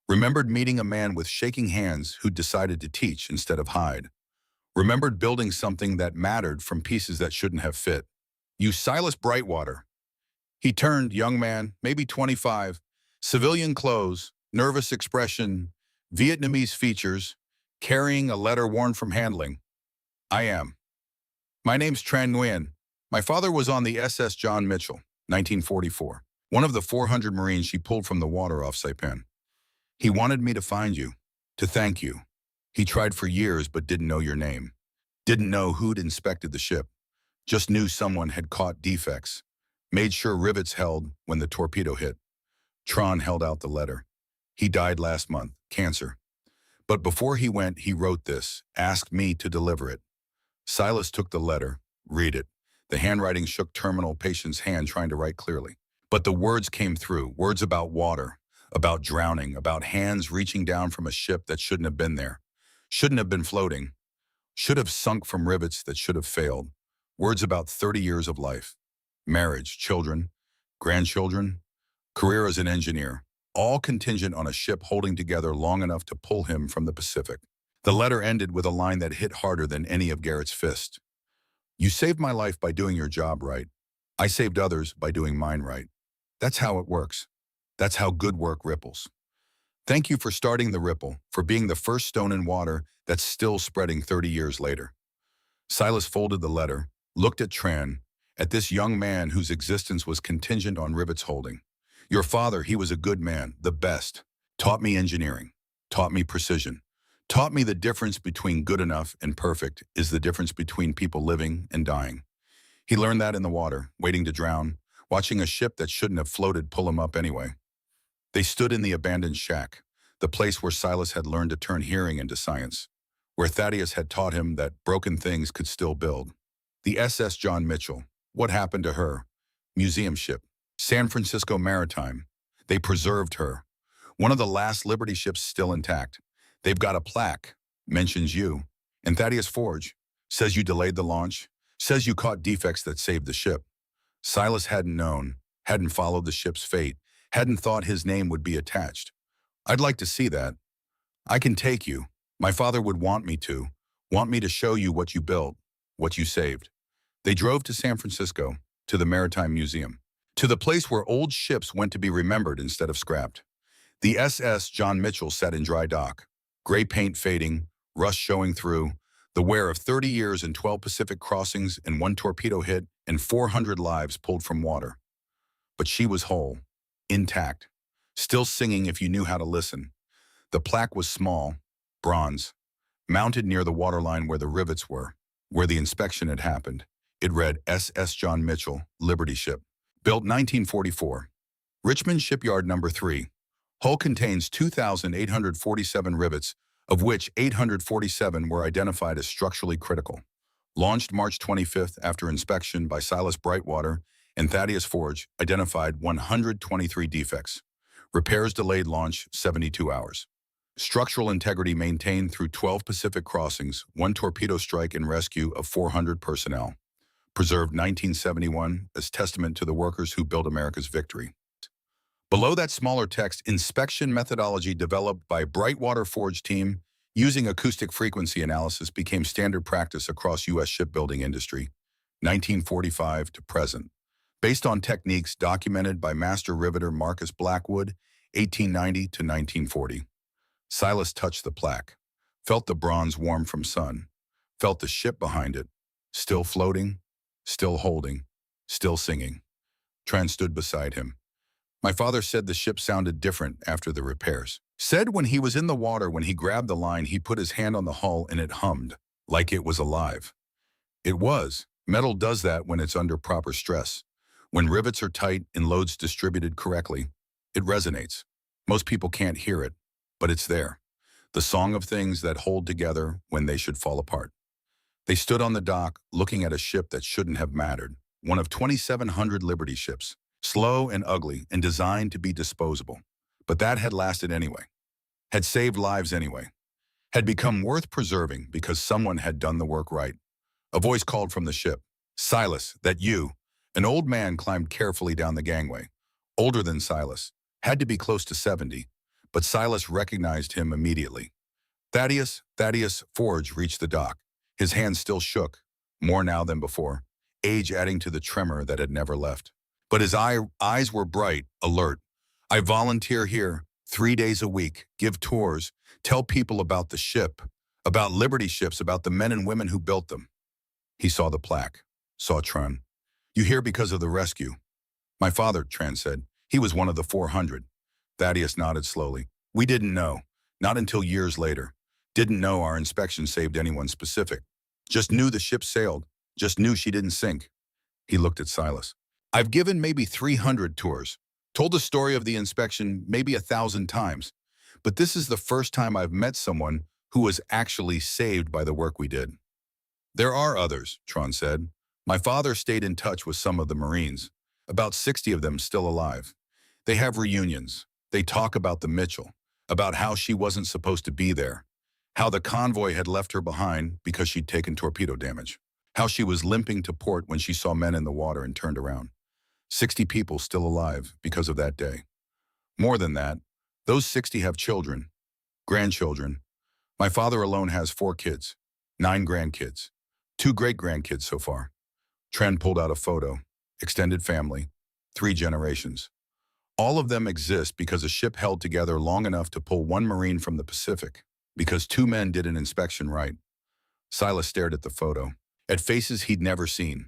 remembered meeting a man with shaking hands who'd decided to teach instead of hide, remembered building something that mattered from pieces that shouldn't have fit. You Silas Brightwater. He turned, young man, maybe 25, civilian clothes, nervous expression, Vietnamese features, carrying a letter worn from handling. I am. My name's Tran Nguyen. My father was on the SS John Mitchell, 1944, one of the 400 Marines she pulled from the water off Saipan. He wanted me to find you, to thank you. He tried for years but didn't know your name, didn't know who'd inspected the ship, just knew someone had caught defects, made sure rivets held when the torpedo hit. Tron held out the letter. He died last month, cancer. But before he went, he wrote this, asked me to deliver it. Silas took the letter, read it. The handwriting shook terminal patient's hand trying to write clearly. But the words came through, words about water, about drowning, about hands reaching down from a ship that shouldn't have been there, shouldn't have been floating, should have sunk from rivets that should have failed. Words about 30 years of life, marriage, children, grandchildren, career as an engineer, all contingent on a ship holding together long enough to pull him from the Pacific. The letter ended with a line that hit harder than any of Garrett's fists. You saved my life by doing your job right. I saved others by doing mine right. That's how it works. That's how good work ripples. Thank you for starting the ripple, for being the first stone in water that's still spreading 30 years later. Silas folded the letter, looked at Tran, at this young man whose existence was contingent on rivets holding. Your father, he was a good man, the best. Taught me engineering, taught me precision, taught me the difference between good enough and perfect is the difference between people living and dying. He learned that in the water, waiting to drown, watching a ship that shouldn't have floated pull him up anyway. They stood in the abandoned shack, the place where Silas had learned to turn hearing into science, where Thaddeus had taught him that broken things could still build. The SS John Mitchell. What happened to her? Museum ship. San Francisco Maritime. They preserved her. One of the last Liberty ships still intact. They've got a plaque. Mentions you. And Thaddeus Forge. Says you delayed the launch. Says you caught defects that saved the ship. Silas hadn't known, hadn't followed the ship's fate, hadn't thought his name would be attached. I'd like to see that. I can take you. My father would want me to show you what you built, what you saved. They drove to San Francisco, to the Maritime Museum, to the place where old ships went to be remembered instead of scrapped. The SS John Mitchell sat in dry dock, gray paint fading, rust showing through, the wear of 30 years and 12 Pacific crossings and 1 torpedo hit and 400 lives pulled from water. But she was whole, intact, still singing if you knew how to listen. The plaque was small, bronze, mounted near the waterline where the rivets were, where the inspection had happened. It read SS John Mitchell, Liberty ship, built 1944. Richmond Shipyard number 3. Hull contains 2,847 rivets, of which 847 were identified as structurally critical. Launched March 25th after inspection by Silas Brightwater and Thaddeus Forge, identified 123 defects. Repairs delayed launch 72 hours. Structural integrity maintained through 12 Pacific crossings, 1 torpedo strike and rescue of 400 personnel. Preserved 1971 as testament to the workers who built America's victory. Below that smaller text, inspection methodology developed by Brightwater Forge team using acoustic frequency analysis became standard practice across U.S. shipbuilding industry, 1945 to present, based on techniques documented by master riveter Marcus Blackwood, 1890 to 1940. Silas touched the plaque, felt the bronze warm from sun, felt the ship behind it, still floating, still holding, still singing. Tran stood beside him. My father said the ship sounded different after the repairs. Said when he was in the water, when he grabbed the line, he put his hand on the hull and it hummed, like it was alive. It was. Metal does that when it's under proper stress. When rivets are tight and loads distributed correctly, it resonates. Most people can't hear it, but it's there. The song of things that hold together when they should fall apart. They stood on the dock, looking at a ship that shouldn't have mattered, one of 2,700 Liberty ships, slow and ugly and designed to be disposable. But that had lasted anyway, had saved lives anyway, had become worth preserving because someone had done the work right. A voice called from the ship, "Silas, that you?" An old man climbed carefully down the gangway, older than Silas, had to be close to 70, but Silas recognized him immediately. Thaddeus Forge reached the dock. His hands still shook, more now than before, age adding to the tremor that had never left. But his eyes were bright, alert. I volunteer here, 3 days a week, give tours, tell people about the ship, about Liberty ships, about the men and women who built them. He saw the plaque, saw Tran. You here because of the rescue? My father, Tran said. He was one of the 400. Thaddeus nodded slowly. We didn't know, not until years later. Didn't know our inspection saved anyone specific. Just knew the ship sailed. Just knew she didn't sink. He looked at Silas. I've given maybe 300 tours. Told the story of the inspection maybe 1,000 times. But this is the first time I've met someone who was actually saved by the work we did. There are others, Tran said. My father stayed in touch with some of the Marines. About 60 of them still alive. They have reunions. They talk about the Mitchell, about how she wasn't supposed to be there. How the convoy had left her behind because she'd taken torpedo damage. How she was limping to port when she saw men in the water and turned around. 60 people still alive because of that day. More than that, those 60 have children, grandchildren. My father alone has 4 kids, 9 grandkids, 2 great-grandkids so far. Tran pulled out a photo, extended family, 3 generations. All of them exist because a ship held together long enough to pull 1 Marine from the Pacific, because 2 men did an inspection right. Silas stared at the photo. at faces he'd never seen,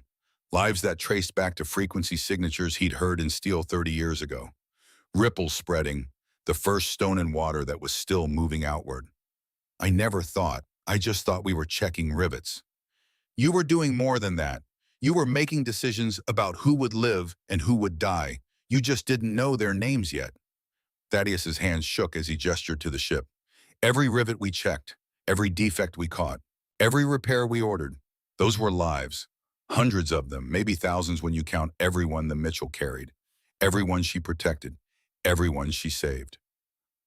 lives that traced back to frequency signatures he'd heard in steel 30 years ago. Ripples spreading, the first stone in water that was still moving outward. I just thought we were checking rivets. You were doing more than that. You were making decisions about who would live and who would die. You just didn't know their names yet. Thaddeus's hands shook as he gestured to the ship. Every rivet we checked, every defect we caught, every repair we ordered, those were lives. Hundreds of them, maybe thousands when you count everyone the Mitchell carried, everyone she protected, everyone she saved.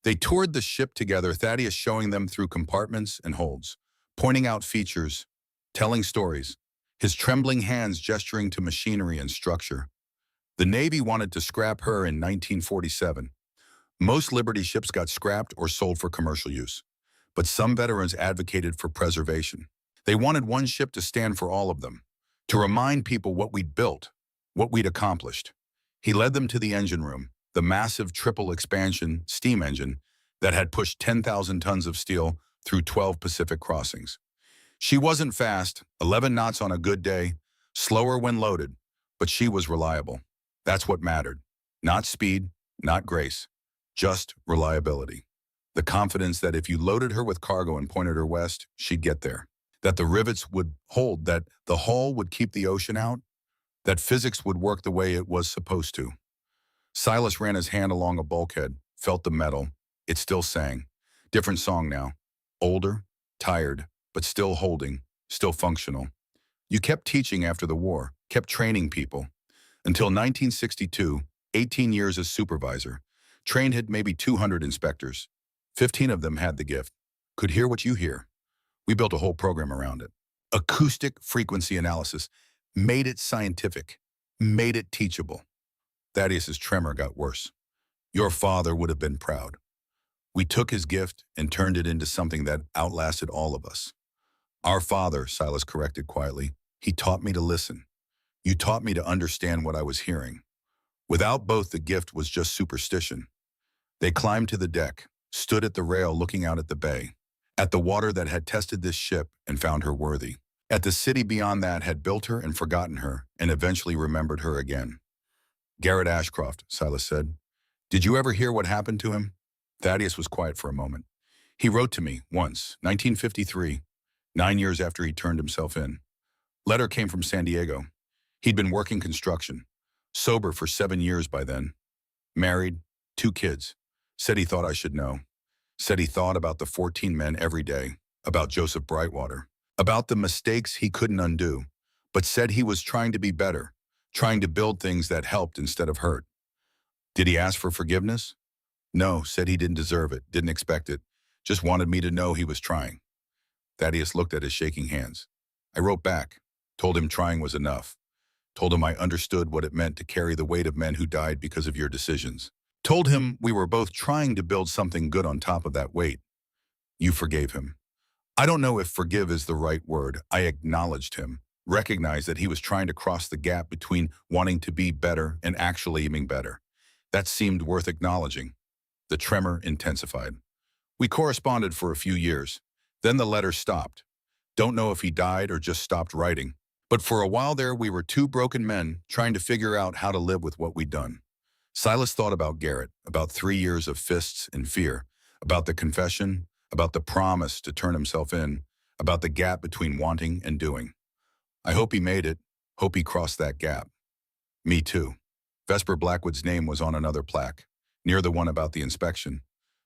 They toured the ship together, Thaddeus showing them through compartments and holds, pointing out features, telling stories, his trembling hands gesturing to machinery and structure. The Navy wanted to scrap her in 1947. Most Liberty ships got scrapped or sold for commercial use, but some veterans advocated for preservation. They wanted one ship to stand for all of them, to remind people what we'd built, what we'd accomplished. He led them to the engine room, the massive triple expansion steam engine that had pushed 10,000 tons of steel through 12 Pacific crossings. She wasn't fast, 11 knots on a good day, slower when loaded, but she was reliable. That's what mattered. Not speed, not grace, just reliability. The confidence that if you loaded her with cargo and pointed her west, she'd get there. That the rivets would hold, that the hull would keep the ocean out, that physics would work the way it was supposed to. Silas ran his hand along a bulkhead, felt the metal. It still sang. Different song now. Older, tired, but still holding, still functional. You kept teaching after the war, kept training people. Until 1962, 18 years as supervisor, trained had maybe 200 inspectors. 15 of them had the gift, could hear what you hear. We built a whole program around it. Acoustic frequency analysis, made it scientific, made it teachable. Thaddeus's tremor got worse. Your father would have been proud. We took his gift and turned it into something that outlasted all of us. Our father, Silas corrected quietly, he taught me to listen. You taught me to understand what I was hearing. Without both, the gift was just superstition. They climbed to the deck, stood at the rail looking out at the bay, at the water that had tested this ship and found her worthy, at the city beyond that had built her and forgotten her and eventually remembered her again. Garrett Ashcroft, Silas said. Did you ever hear what happened to him? Thaddeus was quiet for a moment. He wrote to me once, 1953, 9 years after he turned himself in. Letter came from San Diego. He'd been working construction, sober for 7 years by then, married, 2 kids. Said he thought I should know. Said he thought about the 14 men every day, about Joseph Brightwater, about the mistakes he couldn't undo, but said he was trying to be better, trying to build things that helped instead of hurt. Did he ask for forgiveness? No, said he didn't deserve it, didn't expect it, just wanted me to know he was trying. Thaddeus looked at his shaking hands. I wrote back, told him trying was enough, told him I understood what it meant to carry the weight of men who died because of your decisions. Told him we were both trying to build something good on top of that weight. You forgave him. I don't know if forgive is the right word. I acknowledged him, recognized that he was trying to cross the gap between wanting to be better and actually aiming better. That seemed worth acknowledging. The tremor intensified. We corresponded for a few years. Then the letter stopped. Don't know if he died or just stopped writing. But for a while there, we were 2 broken men trying to figure out how to live with what we'd done. Silas thought about Garrett, about 3 years of fists and fear, about the confession, about the promise to turn himself in, about the gap between wanting and doing. I hope he made it, hope he crossed that gap. Me too. Vesper Blackwood's name was on another plaque, near the one about the inspection.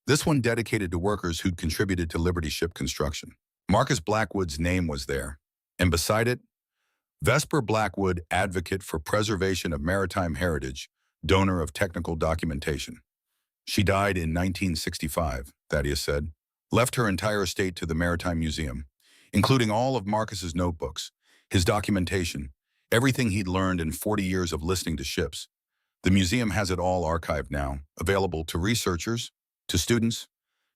This one dedicated to workers who'd contributed to Liberty ship construction. Marcus Blackwood's name was there, and beside it, Vesper Blackwood, advocate for preservation of maritime heritage, donor of technical documentation. She died in 1965, Thaddeus said, left her entire estate to the Maritime Museum, including all of Marcus's notebooks, his documentation, everything he'd learned in 40 years of listening to ships. The museum has it all archived now, available to researchers, to students,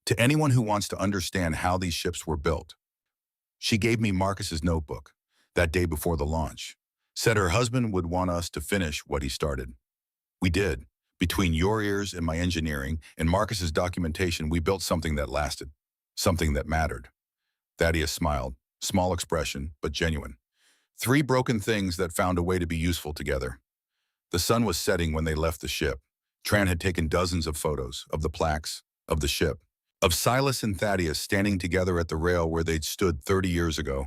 to anyone who wants to understand how these ships were built. She gave me Marcus's notebook that day before the launch, said her husband would want us to finish what he started. We did. Between your ears and my engineering and Marcus's documentation, we built something that lasted, something that mattered. Thaddeus smiled, small expression, but genuine. Three broken things that found a way to be useful together. The sun was setting when they left the ship. Tran had taken dozens of photos of the plaques, of the ship, of Silas and Thaddeus standing together at the rail where they'd stood 30 years ago,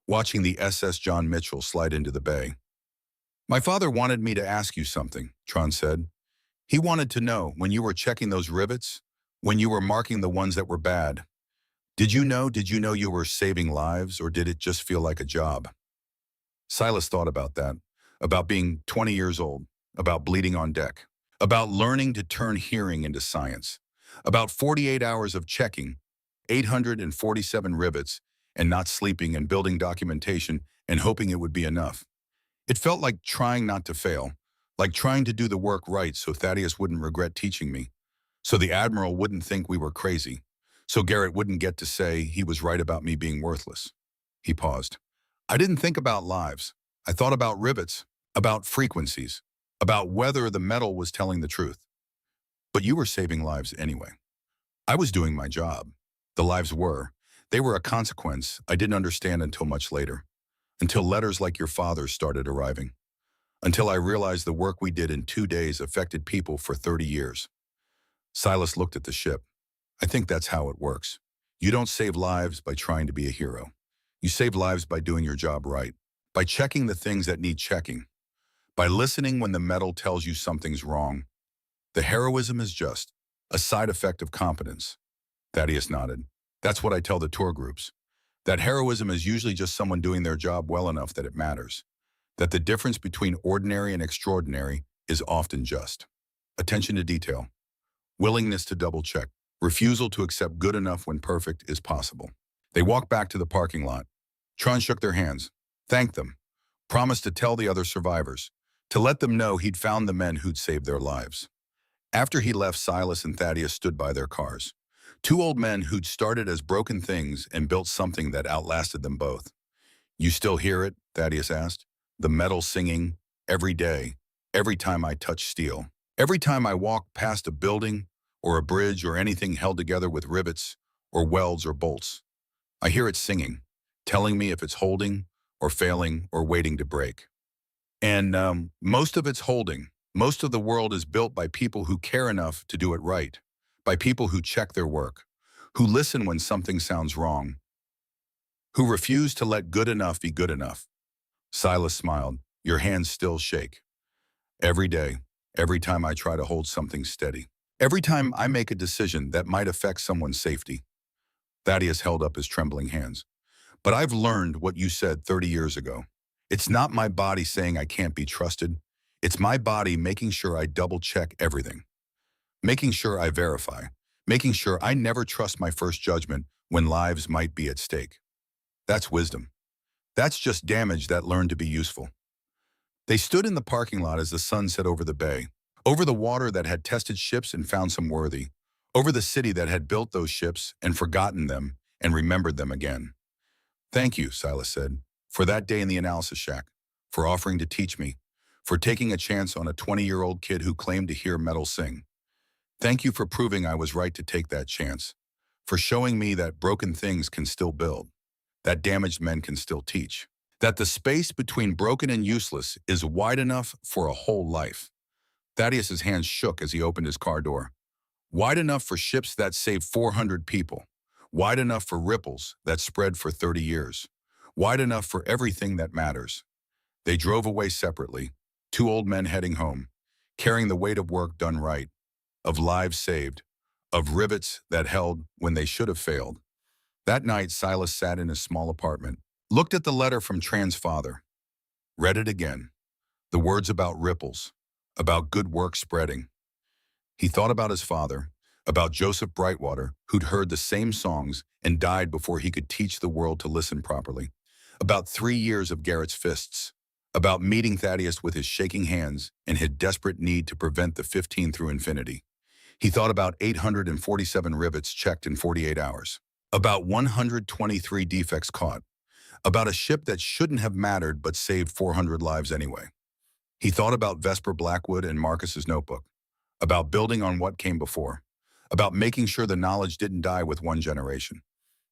watching the SS John Mitchell slide into the bay. My father wanted me to ask you something, Tron said. He wanted to know, when you were checking those rivets, when you were marking the ones that were bad, did you know you were saving lives, or did it just feel like a job? Silas thought about that, about being 20 years old, about bleeding on deck, about learning to turn hearing into science, about 48 hours of checking, 847 rivets, and not sleeping and building documentation and hoping it would be enough. It felt like trying not to fail, like trying to do the work right so Thaddeus wouldn't regret teaching me, so the Admiral wouldn't think we were crazy, so Garrett wouldn't get to say he was right about me being worthless. He paused. I didn't think about lives. I thought about rivets, about frequencies, about whether the metal was telling the truth. But you were saving lives anyway. I was doing my job. The lives were. They were a consequence I didn't understand until much later. Until letters like your father's started arriving. Until I realized the work we did in 2 days affected people for 30 years. Silas looked at the ship. I think that's how it works. You don't save lives by trying to be a hero. You save lives by doing your job right, by checking the things that need checking, by listening when the metal tells you something's wrong. The heroism is just a side effect of competence. Thaddeus nodded. That's what I tell the tour groups. That heroism is usually just someone doing their job well enough that it matters. That the difference between ordinary and extraordinary is often just attention to detail, willingness to double-check, refusal to accept good enough when perfect is possible. They walked back to the parking lot. Tron shook their hands, thanked them, promised to tell the other survivors, to let them know he'd found the men who'd saved their lives. After he left, Silas and Thaddeus stood by their cars. Two old men who'd started as broken things and built something that outlasted them both. You still hear it? Thaddeus asked. The metal singing, every day, every time I touch steel. Every time I walk past a building or a bridge or anything held together with rivets or welds or bolts. I hear it singing, telling me if it's holding or failing or waiting to break. And most of it's holding. Most of the world is built by people who care enough to do it right, by people who check their work, who listen when something sounds wrong, who refuse to let good enough be good enough. Silas smiled. Your hands still shake. Every day, every time I try to hold something steady. Every time I make a decision that might affect someone's safety. Thaddeus held up his trembling hands. But I've learned what you said 30 years ago. It's not my body saying I can't be trusted. It's my body making sure I double-check everything. Making sure I verify. Making sure I never trust my first judgment when lives might be at stake. That's wisdom. That's just damage that learned to be useful. They stood in the parking lot as the sun set over the bay, over the water that had tested ships and found some worthy, over the city that had built those ships and forgotten them and remembered them again. Thank you, Silas said, for that day in the analysis shack, for offering to teach me, for taking a chance on a 20-year-old kid who claimed to hear metal sing. Thank you for proving I was right to take that chance, for showing me that broken things can still build, that damaged men can still teach, that the space between broken and useless is wide enough for a whole life. Thaddeus's hands shook as he opened his car door. Wide enough for ships that saved 400 people. Wide enough for ripples that spread for 30 years. Wide enough for everything that matters. They drove away separately, two old men heading home, carrying the weight of work done right, of lives saved, of rivets that held when they should have failed. That night, Silas sat in his small apartment, looked at the letter from Tran's father, read it again, the words about ripples, about good work spreading. He thought about his father, about Joseph Brightwater, who'd heard the same songs and died before he could teach the world to listen properly, about 3 years of Garrett's fists, about meeting Thaddeus with his shaking hands and his desperate need to prevent the 15 through infinity. He thought about 847 rivets checked in 48 hours, about 123 defects caught, about a ship that shouldn't have mattered but saved 400 lives anyway. He thought about Vesper Blackwood and Marcus's notebook, about building on what came before, about making sure the knowledge didn't die with one generation.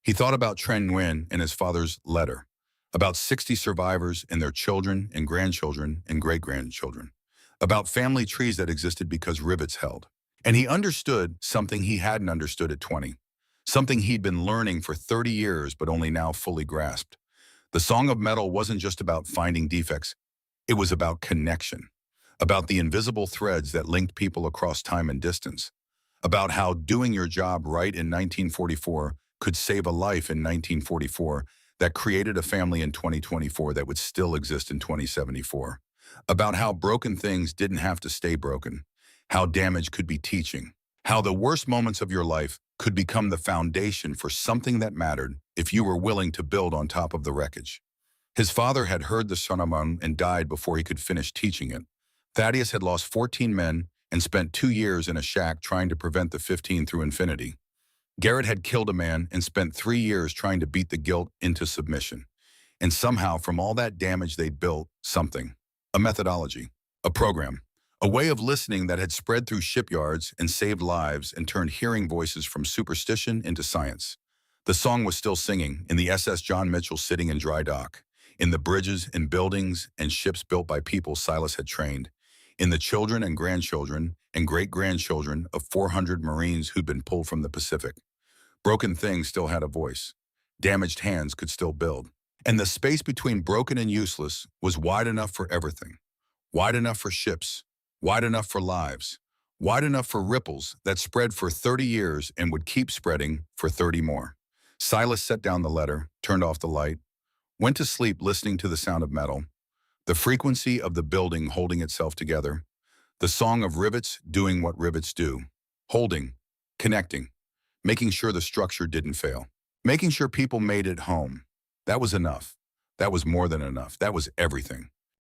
He thought about Tren Nguyen and his father's letter, About 60 survivors and their children and grandchildren and great-grandchildren. About family trees that existed because rivets held. And he understood something he hadn't understood at 20. Something he'd been learning for 30 years but only now fully grasped. The Song of Metal wasn't just about finding defects. It was about connection. About the invisible threads that linked people across time and distance. About how doing your job right in 1944 could save a life in 1944 that created a family in 2024 that would still exist in 2074. About how broken things didn't have to stay broken. How damage could be teaching. How the worst moments of your life could become the foundation for something that mattered if you were willing to build on top of the wreckage. His father had heard the sermon and died before he could finish teaching it. Thaddeus had lost 14 men and spent 2 years in a shack trying to prevent the 15 through infinity. Garrett had killed a man and spent 3 years trying to beat the guilt into submission. And somehow, from all that damage, they'd built something. A methodology. A program. A way of listening that had spread through shipyards and saved lives and turned hearing voices from superstition into science. The song was still singing in the SS John Mitchell sitting in dry dock, in the bridges and buildings and ships built by people Silas had trained, in the children and grandchildren and great-grandchildren of 400 Marines who'd been pulled from the Pacific. Broken things still had a voice. Damaged hands could still build. And the space between broken and useless was wide enough for everything. Wide enough for ships. Wide enough for lives. Wide enough for ripples that spread for 30 years and would keep spreading for 30 more. Silas set down the letter, turned off the light, went to sleep listening to the sound of metal, the frequency of the building holding itself together, the song of rivets doing what rivets do, holding, connecting, making sure the structure didn't fail, making sure people made it home. That was enough. That was more than enough. That was everything.